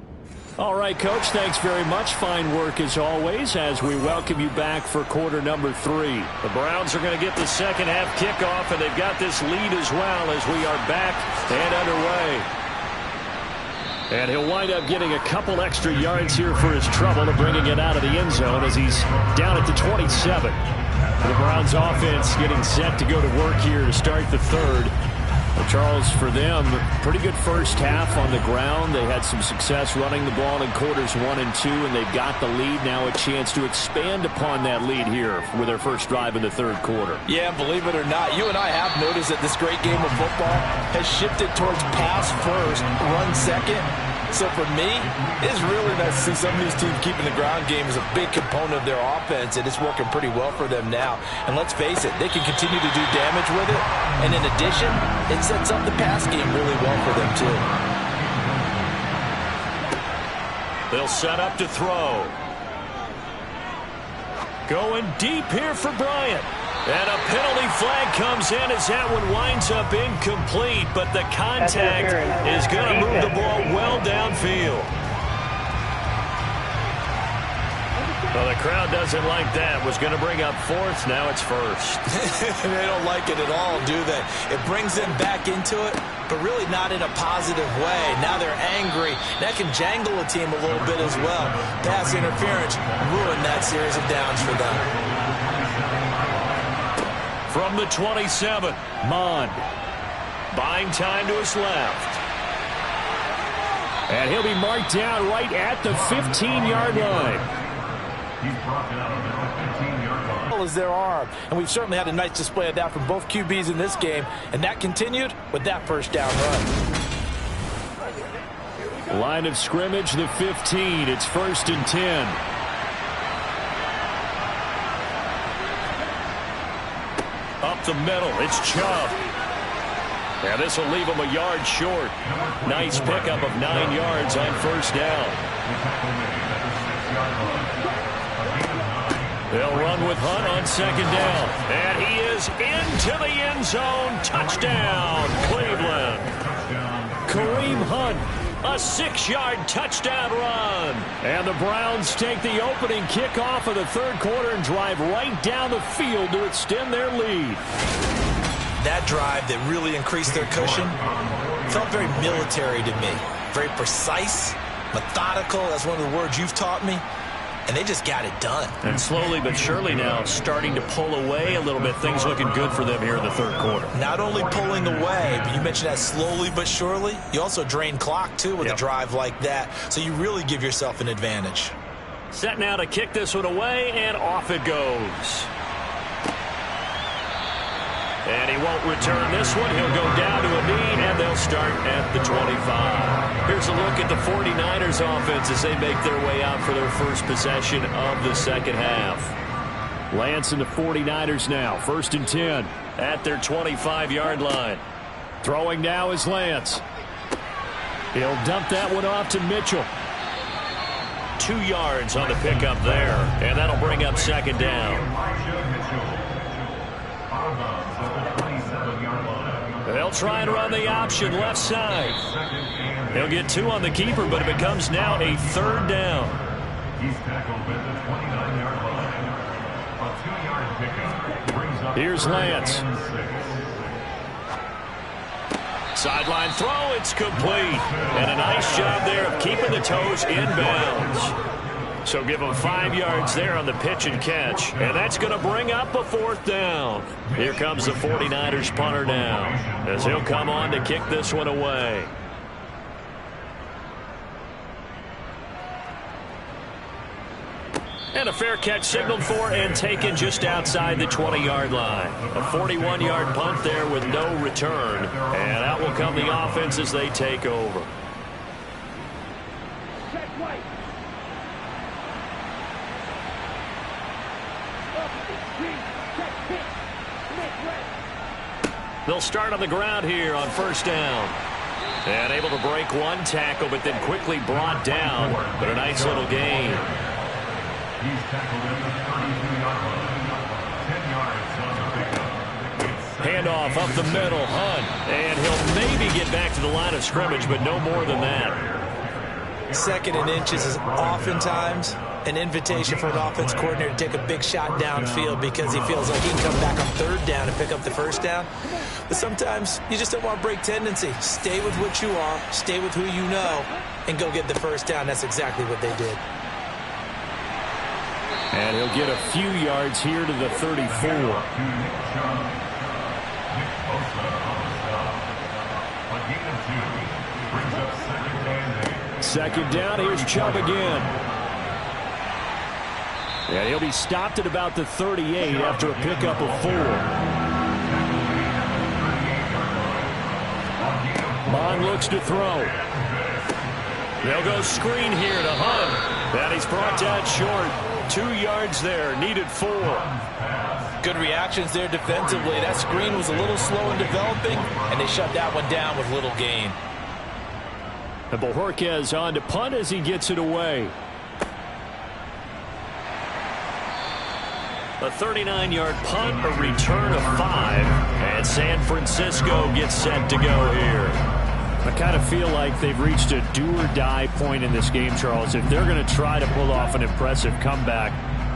All right, Coach, thanks very much. Fine work as always as we welcome you back for quarter number 3. The Browns are going to get the second half kickoff, and they've got this lead as well as we are back and underway. And he'll wind up getting a couple extra yards here for his trouble of bringing it out of the end zone as he's down at the 27. The Browns offense getting set to go to work here to start the third. Well, Charles, for them, pretty good first half on the ground. They had some success running the ball in quarters 1 and 2, and they've got the lead. Now a chance to expand upon that lead here with their first drive in the third quarter. Yeah, believe it or not, you and I have noticed that this great game of football has shifted towards pass first, run second. So for me, it's really nice to see some of these teams keeping the ground game as a big component of their offense, and it's working pretty well for them now. And let's face it, they can continue to do damage with it. And in addition, it sets up the pass game really well for them too. They'll set up to throw. Going deep here for Bryant. And a penalty flag comes in as that one winds up incomplete, but the contact is going to move the ball well downfield. Well, the crowd doesn't like that. Was going to bring up fourth. Now it's first. They don't like it at all, do they? It brings them back into it, but really not in a positive way. Now they're angry. That can jangle a team a little bit as well. Pass interference ruined that series of downs for them. From the 27, Mond. Buying time to his left. And he'll be marked down right at the 15-yard line. He's brought down at the 15-yard line. Is their arm, and we've certainly had a nice display of that from both QBs in this game, and that continued with that first down run. Line of scrimmage, the 15. It's 1st and 10. Up the middle, it's Chubb. Yeah, this will leave him a yard short. Nice pickup of 9 yards on first down. They'll run with Hunt on second down. And he is into the end zone. Touchdown, Cleveland. Kareem Hunt, a 6-yard touchdown run. And the Browns take the opening kickoff of the third quarter and drive right down the field to extend their lead. That drive that really increased their cushion felt very military to me. Very precise, methodical. That's one of the words you've taught me. And they just got it done. And slowly but surely now starting to pull away a little bit. Things looking good for them here in the third quarter. Not only pulling away, but you mentioned that slowly but surely. You also drain clock, too, with a drive like that. So you really give yourself an advantage. Set now to kick this one away, and off it goes. And he won't return this one. He'll go down to a knee, and they'll start at the 25. Here's a look at the 49ers offense as they make their way out for their first possession of the second half. Lance and the 49ers now. 1st and 10. At their 25-yard line. Throwing now is Lance. He'll dump that one off to Mitchell. 2 yards on the pickup there, and that'll bring up second down. They'll try and run the option left side. He'll get 2 on the keeper, but it becomes now a third down. He's tackled at the 29-yard line. A 2-yard pickup brings up. Here's Lance. Sideline throw, it's complete. And a nice job there of keeping the toes in bounds. So give him 5 yards there on the pitch and catch. And that's going to bring up a fourth down. Here comes the 49ers punter now, as he'll come on to kick this one away. And a fair catch signaled for and taken just outside the 20-yard line. A 41-yard punt there with no return. And out will come the offense as they take over. They'll start on the ground here on first down. And able to break one tackle, but then quickly brought down. But a nice little gain. He's tackled at the 32-yard line. 10 yards on the pickup. Handoff up the middle, Hunt. And he'll maybe get back to the line of scrimmage, but no more than that. Second and inches is oftentimes an invitation for an offense coordinator to take a big shot downfield because he feels like he can come back on third down and pick up the first down. But sometimes you just don't want to break tendency. Stay with what you are, stay with who you know, and go get the first down. That's exactly what they did. And he'll get a few yards here to the 34. Second down, here's Chubb again. And he'll be stopped at about the 38 after a pickup of 4. Bond looks to throw. They'll go screen here to Hunt. And he's brought down short. 2 yards there, needed 4. Good reactions there defensively. That screen was a little slow in developing, and they shut that one down with little gain. And Bojorquez on to punt as he gets it away. A 39-yard punt, a return of 5. And San Francisco gets set to go here. I kind of feel like they've reached a do-or-die point in this game, Charles. If they're going to try to pull off an impressive comeback,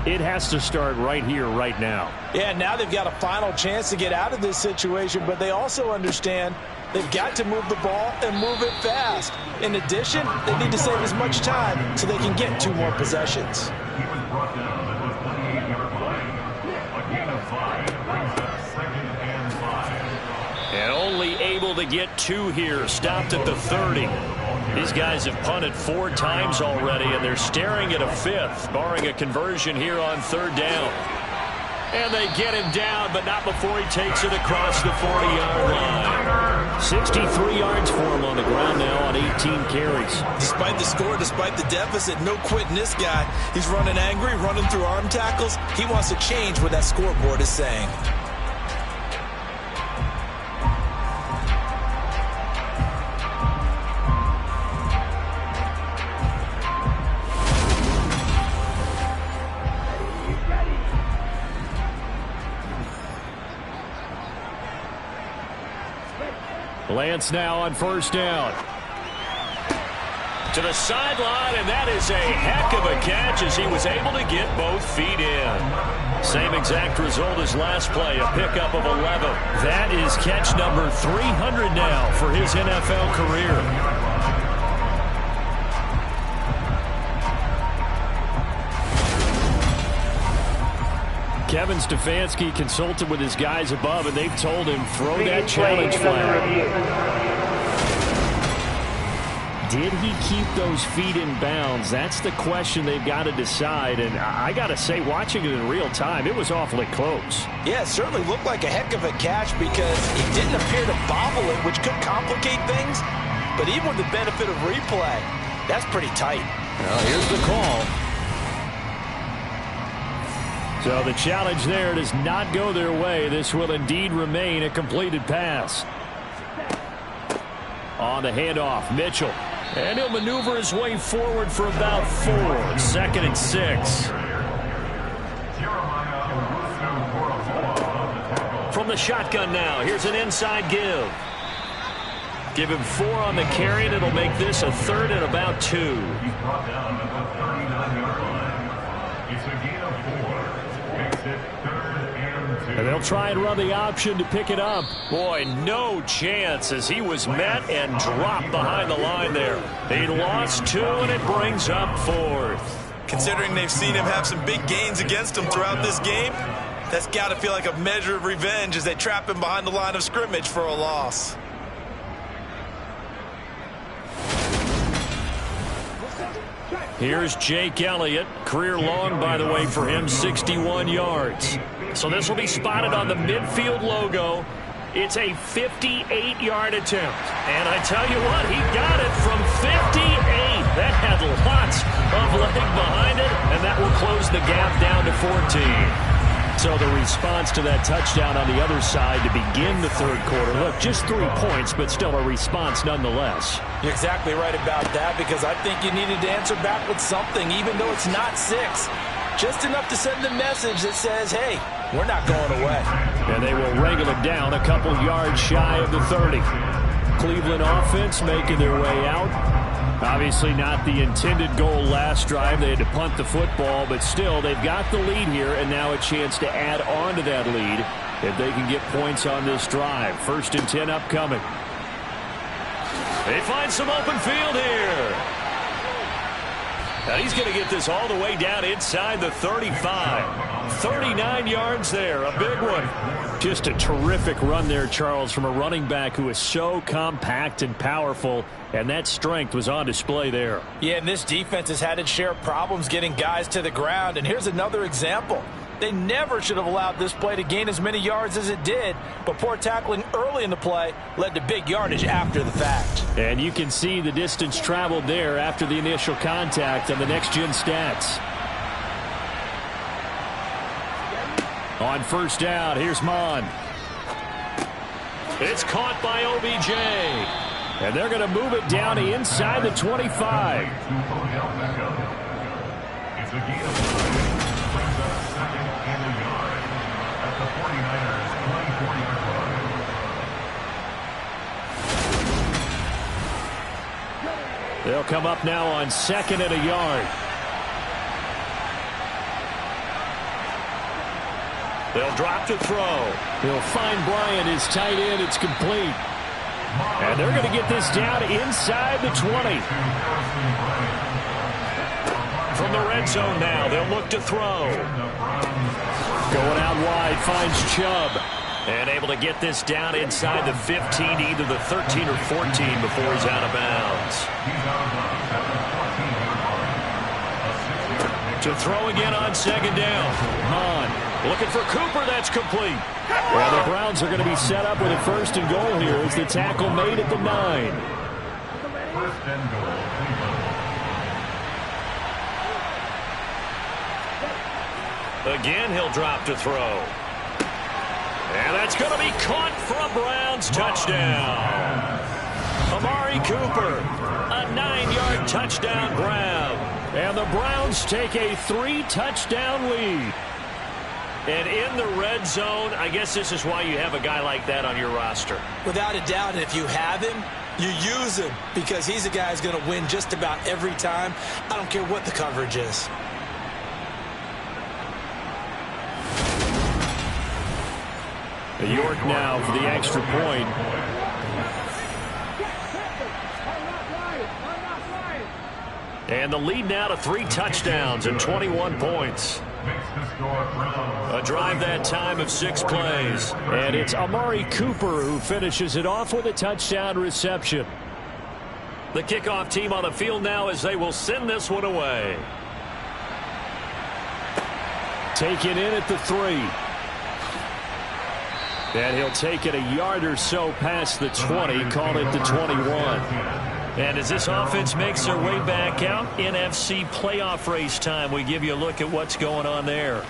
it has to start right here, right now. Yeah, now they've got a final chance to get out of this situation, but they also understand they've got to move the ball and move it fast. In addition, they need to save as much time so they can get 2 more possessions. He was brought down at the 28-yard line. A gain of 5 brings up 2nd and 5. And only able to get 2 here, stopped at the 30. These guys have punted 4 times already, and they're staring at a 5th, barring a conversion here on 3rd down. And they get him down, but not before he takes it across the 40-yard line. 63 yards for him on the ground now on 18 carries. Despite the score, despite the deficit, no quitting this guy. He's running angry, running through arm tackles. He wants to change what that scoreboard is saying. Lance now on 1st down. To the sideline, and that is a heck of a catch as he was able to get both feet in. Same exact result as last play, a pickup of 11. That is catch number 300 now for his NFL career. Kevin Stefanski consulted with his guys above, and they've told him, throw that challenge flag. Did he keep those feet in bounds? That's the question they've got to decide. And I got to say, watching it in real time, it was awfully close. Yeah, it certainly looked like a heck of a catch because he didn't appear to bobble it, which could complicate things. But even with the benefit of replay, that's pretty tight. Well, here's the call. So the challenge there does not go their way. This will indeed remain a completed pass. On the handoff, Mitchell. And he'll maneuver his way forward for about 4. 2nd and 6. From the shotgun now, here's an inside give. Give him 4 on the carry, and it'll make this a 3rd and about 2. He's brought down at the 39-yard line. It's a gain of 4. Makes it 3rd and 2. And they'll try and run the option to pick it up. Boy, no chance as he was met and dropped behind the line there. He lost 2, and it brings up 4th. Considering they've seen him have some big gains against him throughout this game, that's got to feel like a measure of revenge as they trap him behind the line of scrimmage for a loss. Here's Jake Elliott. Career long, by the way, for him, 61 yards. So this will be spotted on the midfield logo. It's a 58-yard attempt. And I tell you what, he got it from 58. That had lots of leg behind it, and that will close the gap down to 14. So the response to that touchdown on the other side to begin the third quarter. Look, just 3 points, but still a response nonetheless. You're exactly right about that, because I think you needed to answer back with something, even though it's not 6. Just enough to send a message that says, hey, we're not going away. And they will wrangle it down a couple yards shy of the 30. Cleveland offense making their way out. Obviously not the intended goal last drive. They had to punt the football, but still they've got the lead here, and now a chance to add on to that lead if they can get points on this drive. 1st and 10 upcoming. They find some open field here. Now he's going to get this all the way down inside the 35. 39 yards there, a big one. Just a terrific run there, Charles, from a running back who is so compact and powerful, and that strength was on display there. Yeah, and this defense has had its share of problems getting guys to the ground, and here's another example. They never should have allowed this play to gain as many yards as it did, but poor tackling early in the play led to big yardage after the fact. And you can see the distance traveled there after the initial contact on the next-gen stats. On 1st down, here's Mon. It's caught by OBJ. And they're going to move it down to inside the 25. It's a gain of 5. Brings up 2nd and a yard at the 49ers 24-yard line. They'll come up now on 2nd and a yard. They'll drop to throw. He'll find Bryant, his tight end. It's complete. And they're going to get this down inside the 20. From the red zone now, they'll look to throw. Going out wide, finds Chubb. And able to get this down inside the 15 to either the 13 or 14 before he's out of bounds. To throw again on 2nd down. Hahn looking for Cooper. That's complete. Well, the Browns are going to be set up with a 1st and goal here as the tackle made at the 9. 1st and goal. Again, he'll drop to throw. And that's going to be caught for a Browns touchdown. Amari Cooper, a 9-yard touchdown grab. And the Browns take a 3-touchdown lead. And in the red zone, I guess this is why you have a guy like that on your roster. Without a doubt, and if you have him, you use him, because he's a guy who's going to win just about every time. I don't care what the coverage is. York now for the extra point. And the lead now to 3 touchdowns and 21 points. A drive that time of 6 plays. And it's Amari Cooper who finishes it off with a touchdown reception. The kickoff team on the field now as they will send this one away. Taken in at the 3. And he'll take it a yard or so past the 20, call it the 21. And as this offense makes their way back out, NFC playoff race time, we give you a look at what's going on there.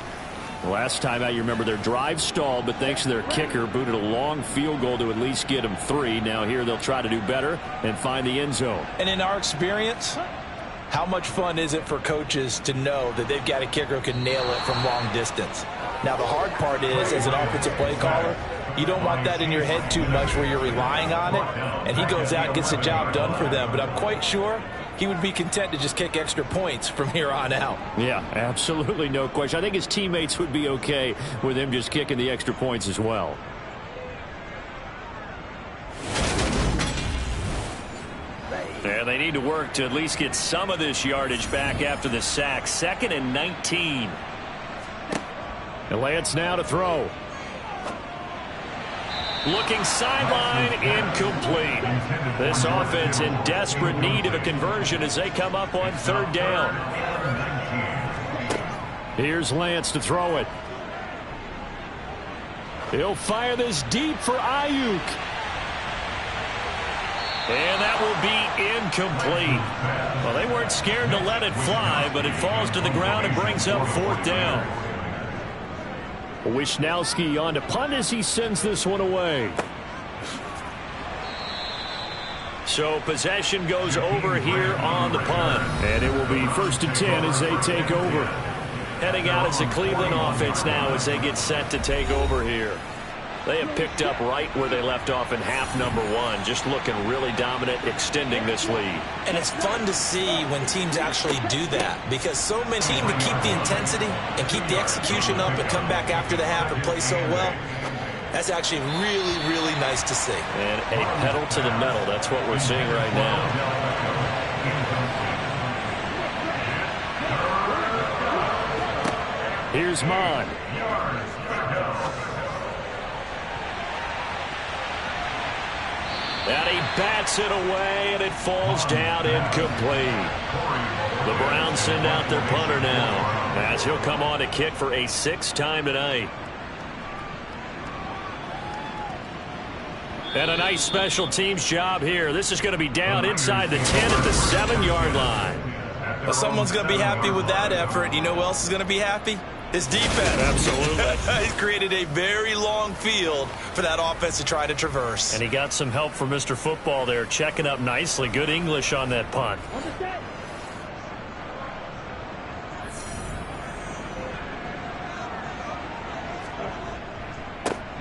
Last time out, you remember their drive stalled, but thanks to their kicker, booted a long field goal to at least get them 3. Now here they'll try to do better and find the end zone. And in our experience, how much fun is it for coaches to know that they've got a kicker who can nail it from long distance? Now, the hard part is, as an offensive play caller, you don't want that in your head too much where you're relying on it, and he goes out and gets the job done for them. But I'm quite sure he would be content to just kick extra points from here on out. Yeah, absolutely, no question. I think his teammates would be okay with him just kicking the extra points as well. And they need to work to at least get some of this yardage back after the sack. 2nd and 19. And Lance now to throw. Looking sideline, incomplete. This offense in desperate need of a conversion as they come up on 3rd down. Here's Lance to throw it. He'll fire this deep for Ayuk. And that will be incomplete. Well, they weren't scared to let it fly, but it falls to the ground and brings up 4th down. Wisnowski on to punt as he sends this one away. So possession goes over here on the punt. And it will be 1st and 10 as they take over. Heading out as the Cleveland offense now as they get set to take over here. They have picked up right where they left off in half number 1. Just looking really dominant, extending this lead. And it's fun to see when teams actually do that, because so many teams to keep the intensity and keep the execution up and come back after the half and play so well. That's actually really, really nice to see. And a pedal to the metal. That's what we're seeing right now. Here's Mon. And he bats it away, and it falls down incomplete. The Browns send out their punter now, as he'll come on to kick for a 6th time tonight. And a nice special teams job here. This is going to be down inside the 10 at the 7-yard line. Well, someone's going to be happy with that effort. You know who else is going to be happy? His defense. Absolutely. He's created a very long field for that offense to try to traverse. And he got some help from Mr. Football there, checking up nicely. Good English on that punt.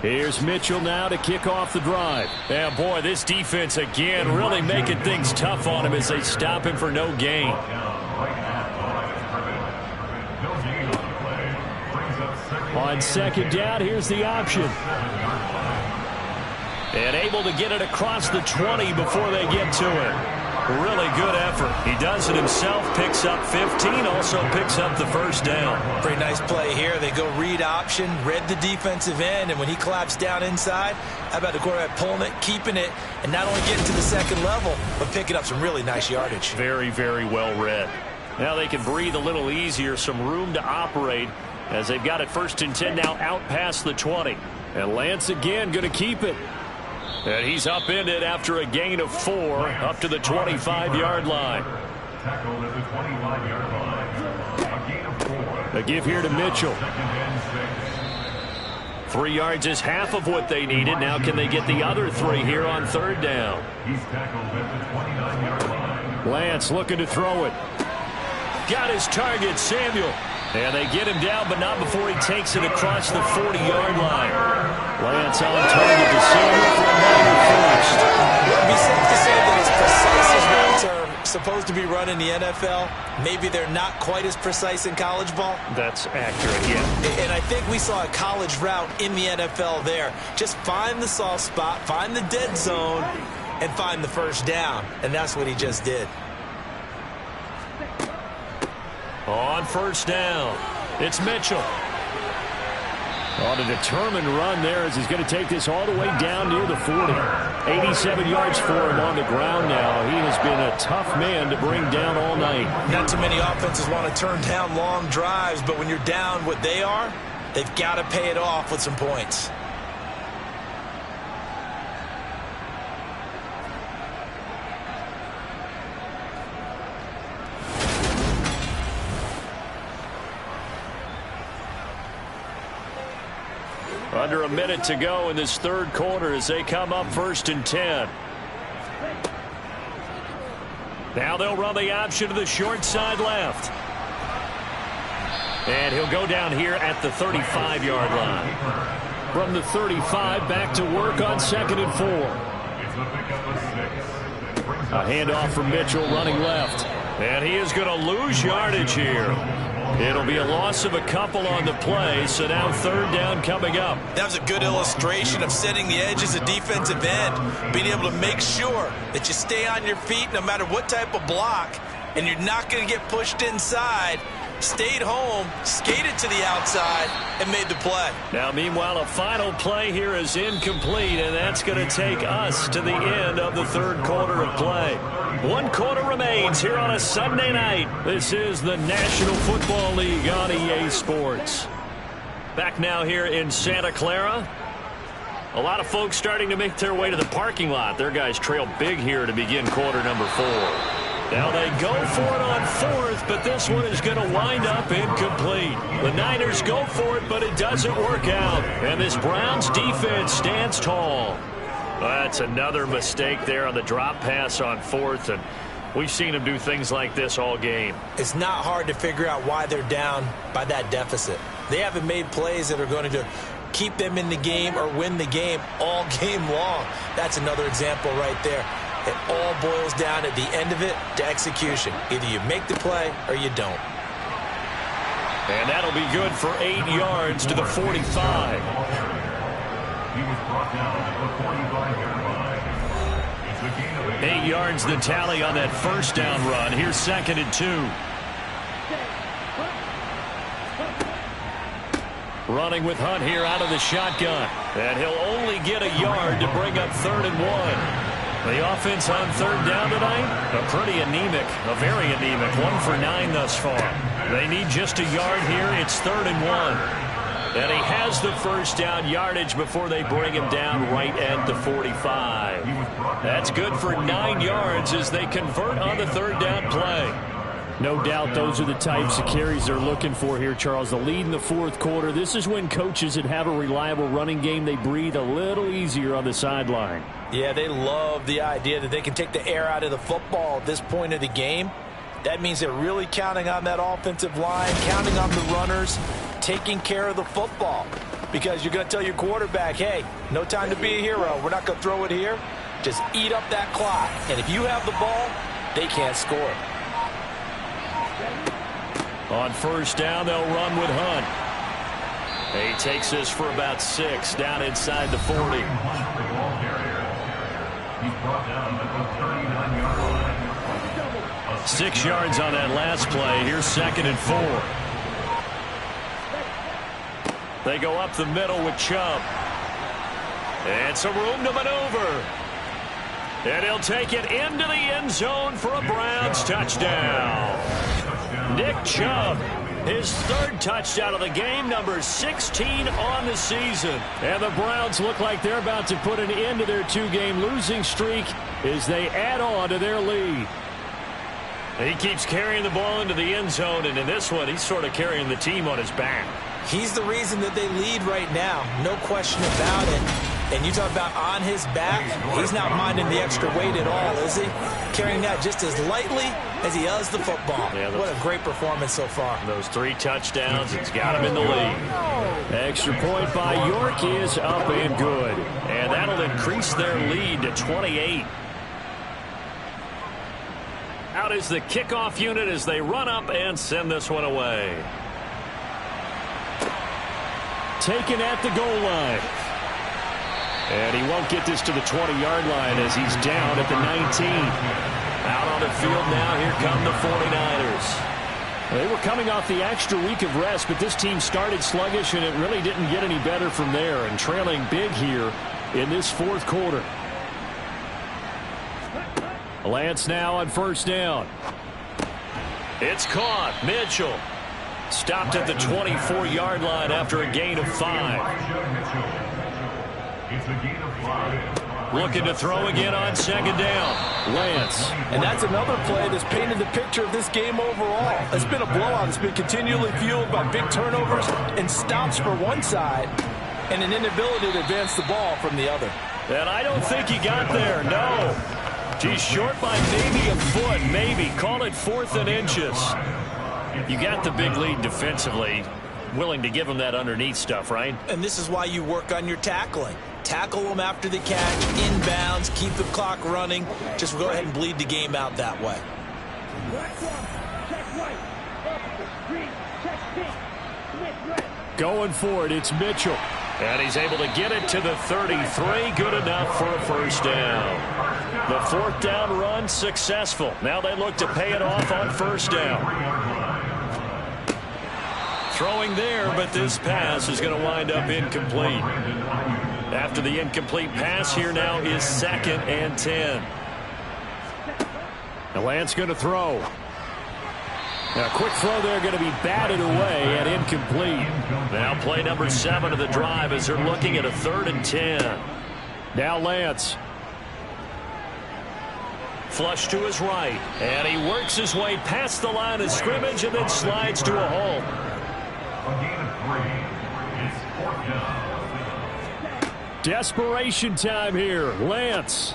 Here's Mitchell now to kick off the drive. Yeah, boy, this defense again really making things tough on him as they stop him for no gain. On 2nd down, here's the option. And able to get it across the 20 before they get to it. Really good effort. He does it himself, picks up 15, also picks up the 1st down. Pretty nice play here. They go read option, read the defensive end, and when he collapsed down inside, how about the quarterback pulling it, keeping it, and not only getting to the 2nd level, but picking up some really nice yardage. Very, very well read. Now they can breathe a little easier, some room to operate, as they've got it 1st and 10 now out past the 20. And Lance again going to keep it. And he's upended after a gain of 4 up to the 25-yard line. Tackled at the 25-yard line. A gain of 4. A give here to Mitchell. 3 yards is half of what they needed. Now can they get the other 3 here on 3rd down? He's tackled at the 29-yard line. Lance looking to throw it. Got his target, Samuel. And they get him down, but not before he takes it across the 40-yard line. Lance on target to Samuel for another first. It would be safe to say that as precise as routes are supposed to be run in the NFL, maybe they're not quite as precise in college ball. That's accurate, yeah. And I think we saw a college route in the NFL there. Just find the soft spot, find the dead zone, and find the 1st down. And that's what he just did. On 1st down, it's Mitchell. On a determined run there as he's going to take this all the way down near the 40. 87 yards for him on the ground now. He has been a tough man to bring down all night. Not too many offenses want to turn down long drives, but when you're down what they are, they've got to pay it off with some points. Under a minute to go in this 3rd quarter as they come up 1st and 10. Now they'll run the option to the short side left. And he'll go down here at the 35-yard line. From the 35, back to work on 2nd and 4. A handoff from Mitchell running left. And he is going to lose yardage here. It'll be a loss of a couple on the play, so now 3rd down coming up. That was a good illustration of setting the edge as a defensive end, being able to make sure that you stay on your feet no matter what type of block, and you're not going to get pushed inside. Stayed home, skated to the outside, and made the play. Now, meanwhile, a final play here is incomplete, and that's going to take us to the end of the 3rd quarter of play. 1 quarter remains here on a Sunday night. This is the National Football League on EA Sports. Back now here in Santa Clara. A lot of folks starting to make their way to the parking lot. Their guys trail big here to begin quarter number 4. Now they go for it on fourth, but this one is going to wind up incomplete. The Niners go for it, but it doesn't work out. And this Browns defense stands tall. That's another mistake there on the drop pass on fourth, and we've seen them do things like this all game. It's not hard to figure out why they're down by that deficit. They haven't made plays that are going to keep them in the game or win the game all game long. That's another example right there. It all boils down at the end of it to execution. Either you make the play or you don't. And that'll be good for 8 yards to the 45. He was brought down at the 45-yard line. It's a gain of 8 yards the tally on that first down run. Here's 2nd and 2. Running with Hunt here out of the shotgun. And he'll only get a yard to bring up 3rd and 1. The offense on 3rd down tonight, pretty anemic, very anemic. 1 for 9 thus far. They need just a yard here. It's 3rd and 1. And he has the first down yardage before they bring him down right at the 45. That's good for 9 yards as they convert on the 3rd down play. No doubt those are the types of carries they're looking for here, Charles. The lead in the 4th quarter. This is when coaches that have a reliable running game, they breathe a little easier on the sideline. Yeah, they love the idea that they can take the air out of the football at this point of the game. That means they're really counting on that offensive line, counting on the runners, taking care of the football. Because you're going to tell your quarterback, hey, no time to be a hero. We're not going to throw it here. Just eat up that clock. And if you have the ball, they can't score. On 1st down, they'll run with Hunt. He takes this for about 6 down inside the 40. He's brought down at the 39-yard line. 6 yards on that last play. Here's 2nd and 4. They go up the middle with Chubb. And some room to maneuver. And he'll take it into the end zone for a Browns touchdown. Nick Chubb, his 3rd touchdown of the game, number 16 on the season. And the Browns look like they're about to put an end to their 2-game losing streak as they add on to their lead. He keeps carrying the ball into the end zone, and in this one, he's sort of carrying the team on his back. He's the reason that they lead right now. No question about it. And you talk about on his back, he's not minding the extra weight at all, is he? Carrying that just as lightly as he does the football. Yeah, what a great performance so far. Those 3 touchdowns, it's got him in the lead. Extra point by York is up and good. And that'll increase their lead to 28. Out is the kickoff unit as they run up and send this one away. Taken at the goal line. And he won't get this to the 20-yard line as he's down at the 19. Out on the field now, here come the 49ers. They were coming off the extra week of rest, but this team started sluggish, and it really didn't get any better from there, and trailing big here in this 4th quarter. Lance now on 1st down. It's caught. Mitchell stopped at the 24-yard line after a gain of 5. It's a gain of 5. Looking to throw again on 2nd down. Lance. And that's another play that's painted the picture of this game overall. It's been a blowout. It's been continually fueled by big turnovers and stops for one side and an inability to advance the ball from the other. And I don't think he got there, no. He's short by maybe a foot, maybe. Call it 4th and inches. You got the big lead defensively. Willing to give him that underneath stuff, right? And this is why you work on your tackling. Tackle them after the catch, inbounds, keep the clock running. Just go ahead and bleed the game out that way. Going for it, it's Mitchell. And he's able to get it to the 33. Good enough for a 1st down. The 4th down run successful. Now they look to pay it off on 1st down. Throwing there, but this pass is going to wind up incomplete. After the incomplete pass, here now is 2nd and 10. Now Lance going to throw. Now a quick throw there going to be batted away and incomplete. Now play number 7 of the drive as they're looking at a 3rd and 10. Now Lance. flush to his right. And he works his way past the line of scrimmage and then slides to a halt. A gain of 3. It's 4th down. Desperation time here. Lance.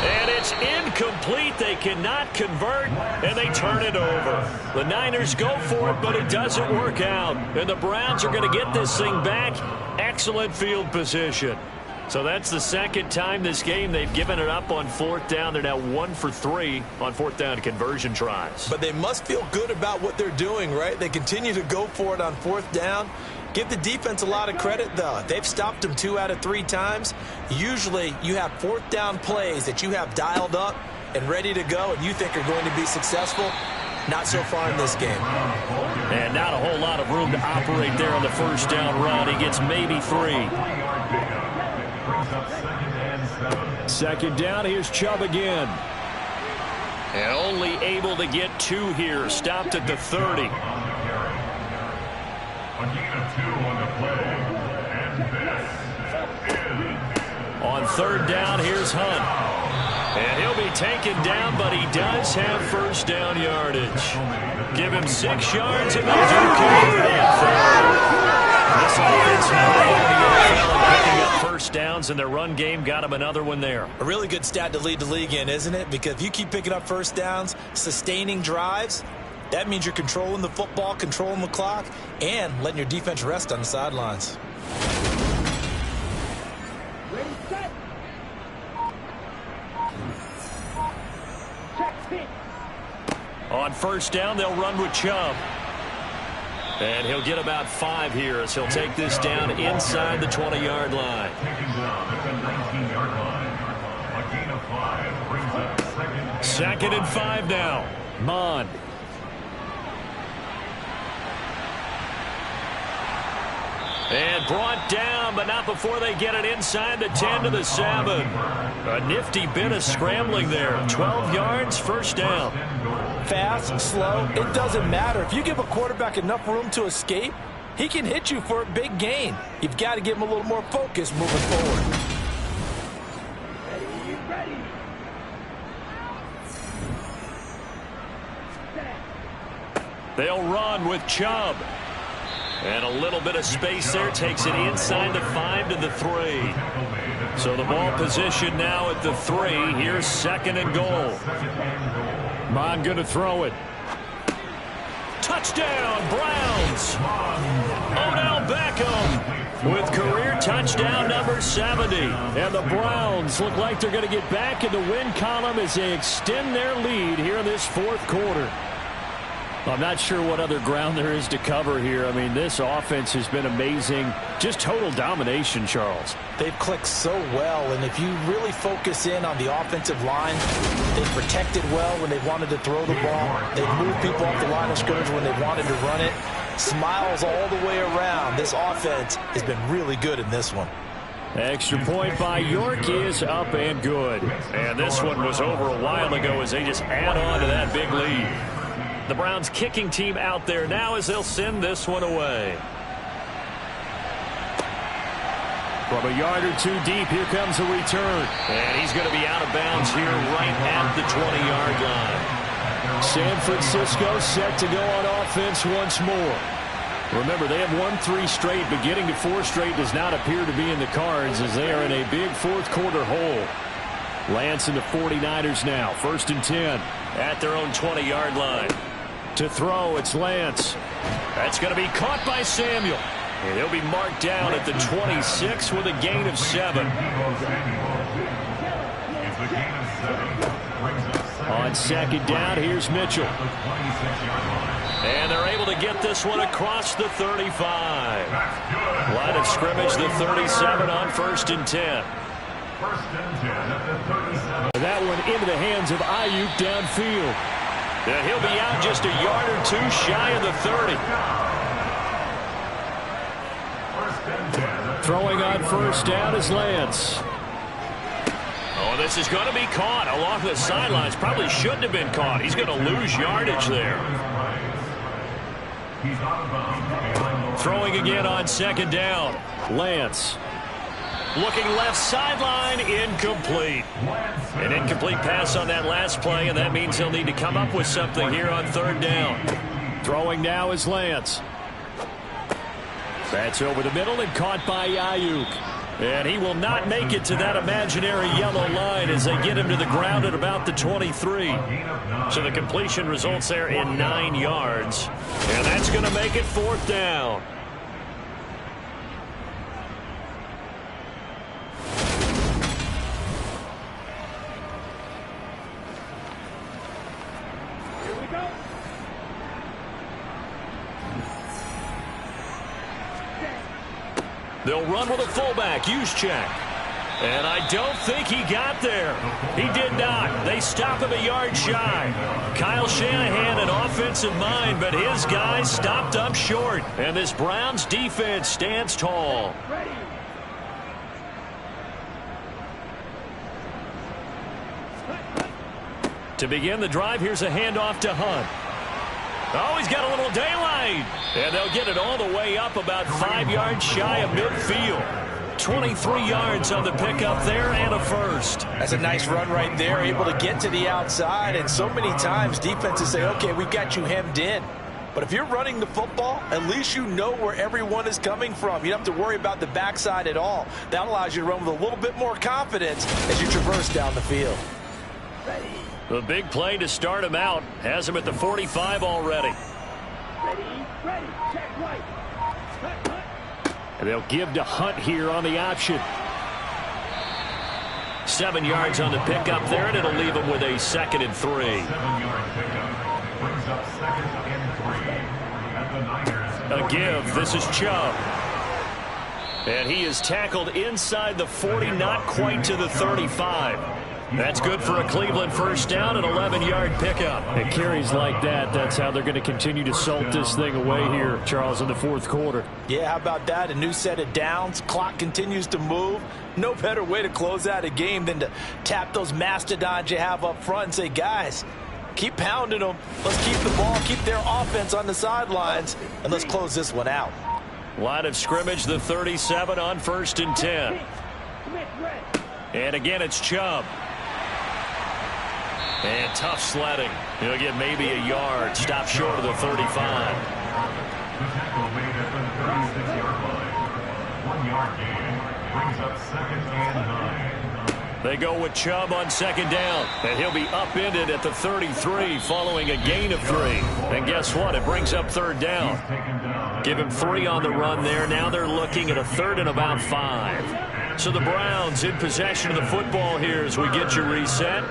And it's incomplete. They cannot convert, and they turn it over. The Niners go for it, but it doesn't work out. And the Browns are going to get this thing back. Excellent field position. So that's the second time this game they've given it up on 4th down. They're now 1 for 3 on 4th down conversion tries. But they must feel good about what they're doing, right? They continue to go for it on 4th down. Give the defense a lot of credit, though. They've stopped them 2 out of 3 times. Usually, you have 4th down plays that you have dialed up and ready to go and you think are going to be successful. Not so far in this game. And not a whole lot of room to operate there on the 1st down run. He gets maybe 3. 2nd down, here's Chubb again. And only able to get 2 here. Stopped at the 30. A gain of 2 on the play. And this is... On 3rd down, here's Hunt. And he'll be taken down, but he does have 1st down yardage. Give him 6 yards, and they'll do convert on 3rd. This offense now in the NFL picking up 1st downs, and their run game got him another one there. A really good stat to lead the league in, isn't it? Because if you keep picking up 1st downs, sustaining drives, that means you're controlling the football, controlling the clock, and letting your defense rest on the sidelines. Ready, set. Check, pitch. On 1st down, they'll run with Chubb. And he'll get about 5 here as he'll take this down inside the 20-yard line. Taken down at the 19-yard line. A gain of 5 brings up 2nd and 5 now. Mond. And brought down, but not before they get it inside the 10 to the 7. A nifty bit of scrambling there. 12 yards, 1st down. Fast, slow, it doesn't matter. If you give a quarterback enough room to escape, he can hit you for a big gain. You've got to give him a little more focus moving forward. Ready. They'll run with Chubb. And a little bit of space there takes it inside the 5 to the 3. So the ball position now at the 3. Here's 2nd and goal. Mond going to throw it. Touchdown, Browns. Odell Beckham with career touchdown number 70. And the Browns look like they're going to get back in the win column as they extend their lead here in this 4th quarter. I'm not sure what other ground there is to cover here. I mean, this offense has been amazing. Just total domination, Charles. They've clicked so well, and if you really focus in on the offensive line, they've protected well when they wanted to throw the ball. They've moved people off the line of scrimmage when they wanted to run it. Smiles all the way around. This offense has been really good in this one. Extra point by York is up and good. And this one was over a while ago as they just add on to that big lead. The Browns kicking team out there now as they'll send this one away. From a yard or 2 deep, here comes a return. And he's going to be out of bounds here right at the 20-yard line. San Francisco set to go on offense once more. Remember, they have won 3 straight, but getting to 4 straight does not appear to be in the cards as they are in a big 4th quarter hole. Lance and the 49ers now, 1st and 10. At their own 20-yard line. To throw, it's Lance. That's going to be caught by Samuel. And he'll be marked down at the 26 with a gain of 7. On 2nd down, here's Mitchell. And they're able to get this one across the 35. Line of scrimmage, the 37 on 1st and 10. That one into the hands of Ayuk downfield. And he'll be out just a yard or 2 shy of the 30. Throwing on 1st down is Lance. Oh, this is going to be caught along the sidelines. Probably shouldn't have been caught. He's going to lose yardage there. He's out of bounds. Throwing again on 2nd down. Lance. Looking left sideline, incomplete. An incomplete pass on that last play, and that means he'll need to come up with something here on third down. Throwing now is Lance. That's over the middle and caught by Ayuk. And he will not make it to that imaginary yellow line as they get him to the ground at about the 23. So the completion results there in 9 yards. And that's going to make it fourth down. They'll run with a fullback, Juszczyk. And I don't think he got there. He did not. They stop him a yard shy. Kyle Shanahan an offensive mind, but his guys stopped up short. And this Browns defense stands tall. To begin the drive, here's a handoff to Hunt. Oh, he's got a little daylight. And they'll get it all the way up about 5 yards shy of midfield. 23 yards on the pickup there and a first. That's a nice run right there, able to get to the outside. And so many times defenses say, okay, we've got you hemmed in. But if you're running the football, at least you know where everyone is coming from. You don't have to worry about the backside at all. That allows you to run with a little bit more confidence as you traverse down the field. The big play to start him out has him at the 45 already. Ready, check right. And they'll give to Hunt here on the option. 7 yards on the pickup there, and it'll leave him with a 2nd and 3. 7-yard pickup brings up 2nd and 3 at the Niners. A give. This is Chubb. And he is tackled inside the 40, not quite to the 35. That's good for a Cleveland first down, an 11-yard pickup. And carries like that, that's how they're going to continue to salt this thing away here, Charles, in the fourth quarter. Yeah, how about that? A new set of downs. Clock continues to move. No better way to close out a game than to tap those mastodons you have up front and say, guys, keep pounding them. Let's keep the ball, keep their offense on the sidelines, and let's close this one out. Line of scrimmage, the 37 on 1st and 10. And again, it's Chubb. And tough sledding. He'll get maybe a yard. Stop short of the 35. The tackle made at the 36-yard line. 1-yard gain brings up 2nd and 9. They go with Chubb on 2nd down. And he'll be upended at the 33 following a gain of 3. And guess what? It brings up 3rd down. Give him 3 on the run there. Now they're looking at a 3rd and about 5. So the Browns in possession of the football here as we get you reset.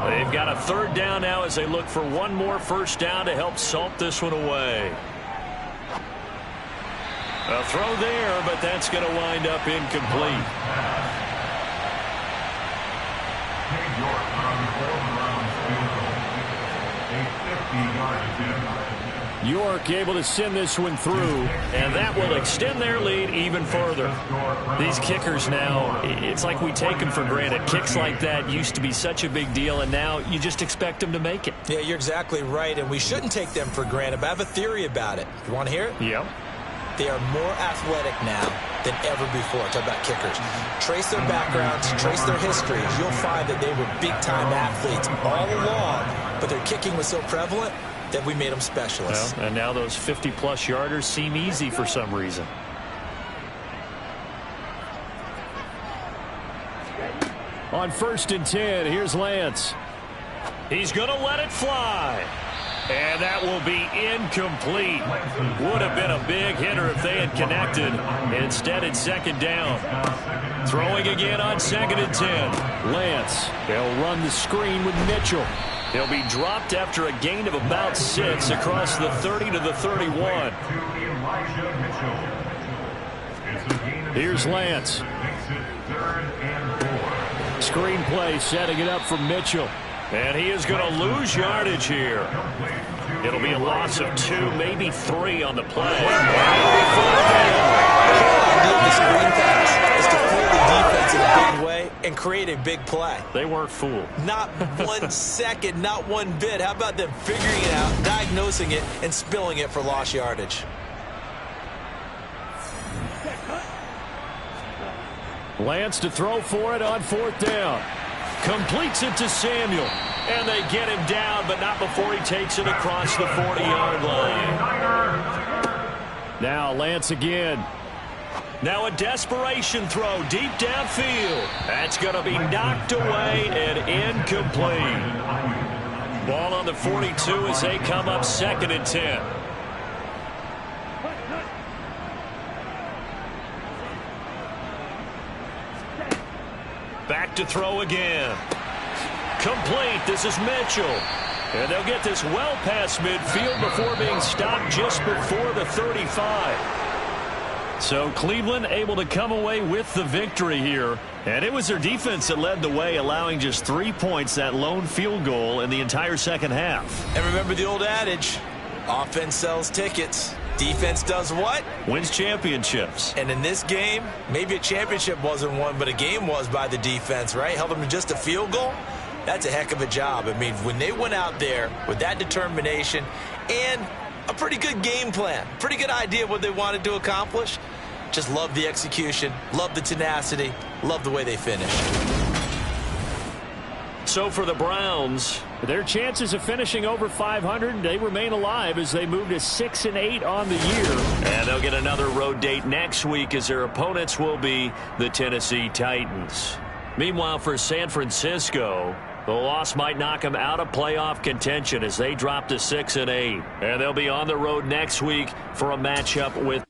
They've got a 3rd down now as they look for one more first down to help salt this one away. A throw there, but that's going to wind up incomplete. York able to send this one through, and that will extend their lead even further. These kickers now, it's like we take them for granted. Kicks like that used to be such a big deal, and now you just expect them to make it. Yeah, you're exactly right, and we shouldn't take them for granted, but I have a theory about it. You want to hear it? Yep. They are more athletic now than ever before. Talk about kickers. Trace their backgrounds, trace their histories. You'll find that they were big-time athletes all along, but their kicking was so prevalent that we made them specialists. Well, and now those 50-plus yarders seem easy for some reason. On 1st and 10, here's Lance. He's going to let it fly. And that will be incomplete. Would have been a big hitter if they had connected. Instead, it's 2nd down. Throwing again on 2nd and 10. Lance, they'll run the screen with Mitchell. He'll be dropped after a gain of about 6 across the 30 to the 31. Here's Lance. Screen play, setting it up for Mitchell. And he is going to lose yardage here. It'll be a loss of 2, maybe 3 on the play. The screen pass is to fool the defense in a big way and create a big play. They weren't fooled. Not 1 second, not one bit. How about them figuring it out, diagnosing it, and spilling it for lost yardage? Lance to throw for it on 4th down. Completes it to Samuel. And they get him down, but not before he takes it across the 40-yard line. Now Lance again. Now a desperation throw deep downfield. That's going to be knocked away and incomplete. Ball on the 42 as they come up 2nd and 10. Back to throw again. Complete. This is Mitchell. And they'll get this well past midfield before being stopped just before the 35. So Cleveland able to come away with the victory here. And it was their defense that led the way, allowing just 3 points, that lone field goal in the entire second half. And remember the old adage, offense sells tickets. Defense does what? Wins championships. And in this game, maybe a championship wasn't won, but a game was by the defense, right? Held them to just a field goal. That's a heck of a job. I mean, when they went out there with that determination and a pretty good game plan, pretty good idea of what they wanted to accomplish, just love the execution, love the tenacity, love the way they finished. So for the Browns, their chances of finishing over 500, they remain alive as they move to 6-8 on the year. And they'll get another road date next week as their opponents will be the Tennessee Titans. Meanwhile, for San Francisco, the loss might knock them out of playoff contention as they drop to 6-8. And they'll be on the road next week for a matchup with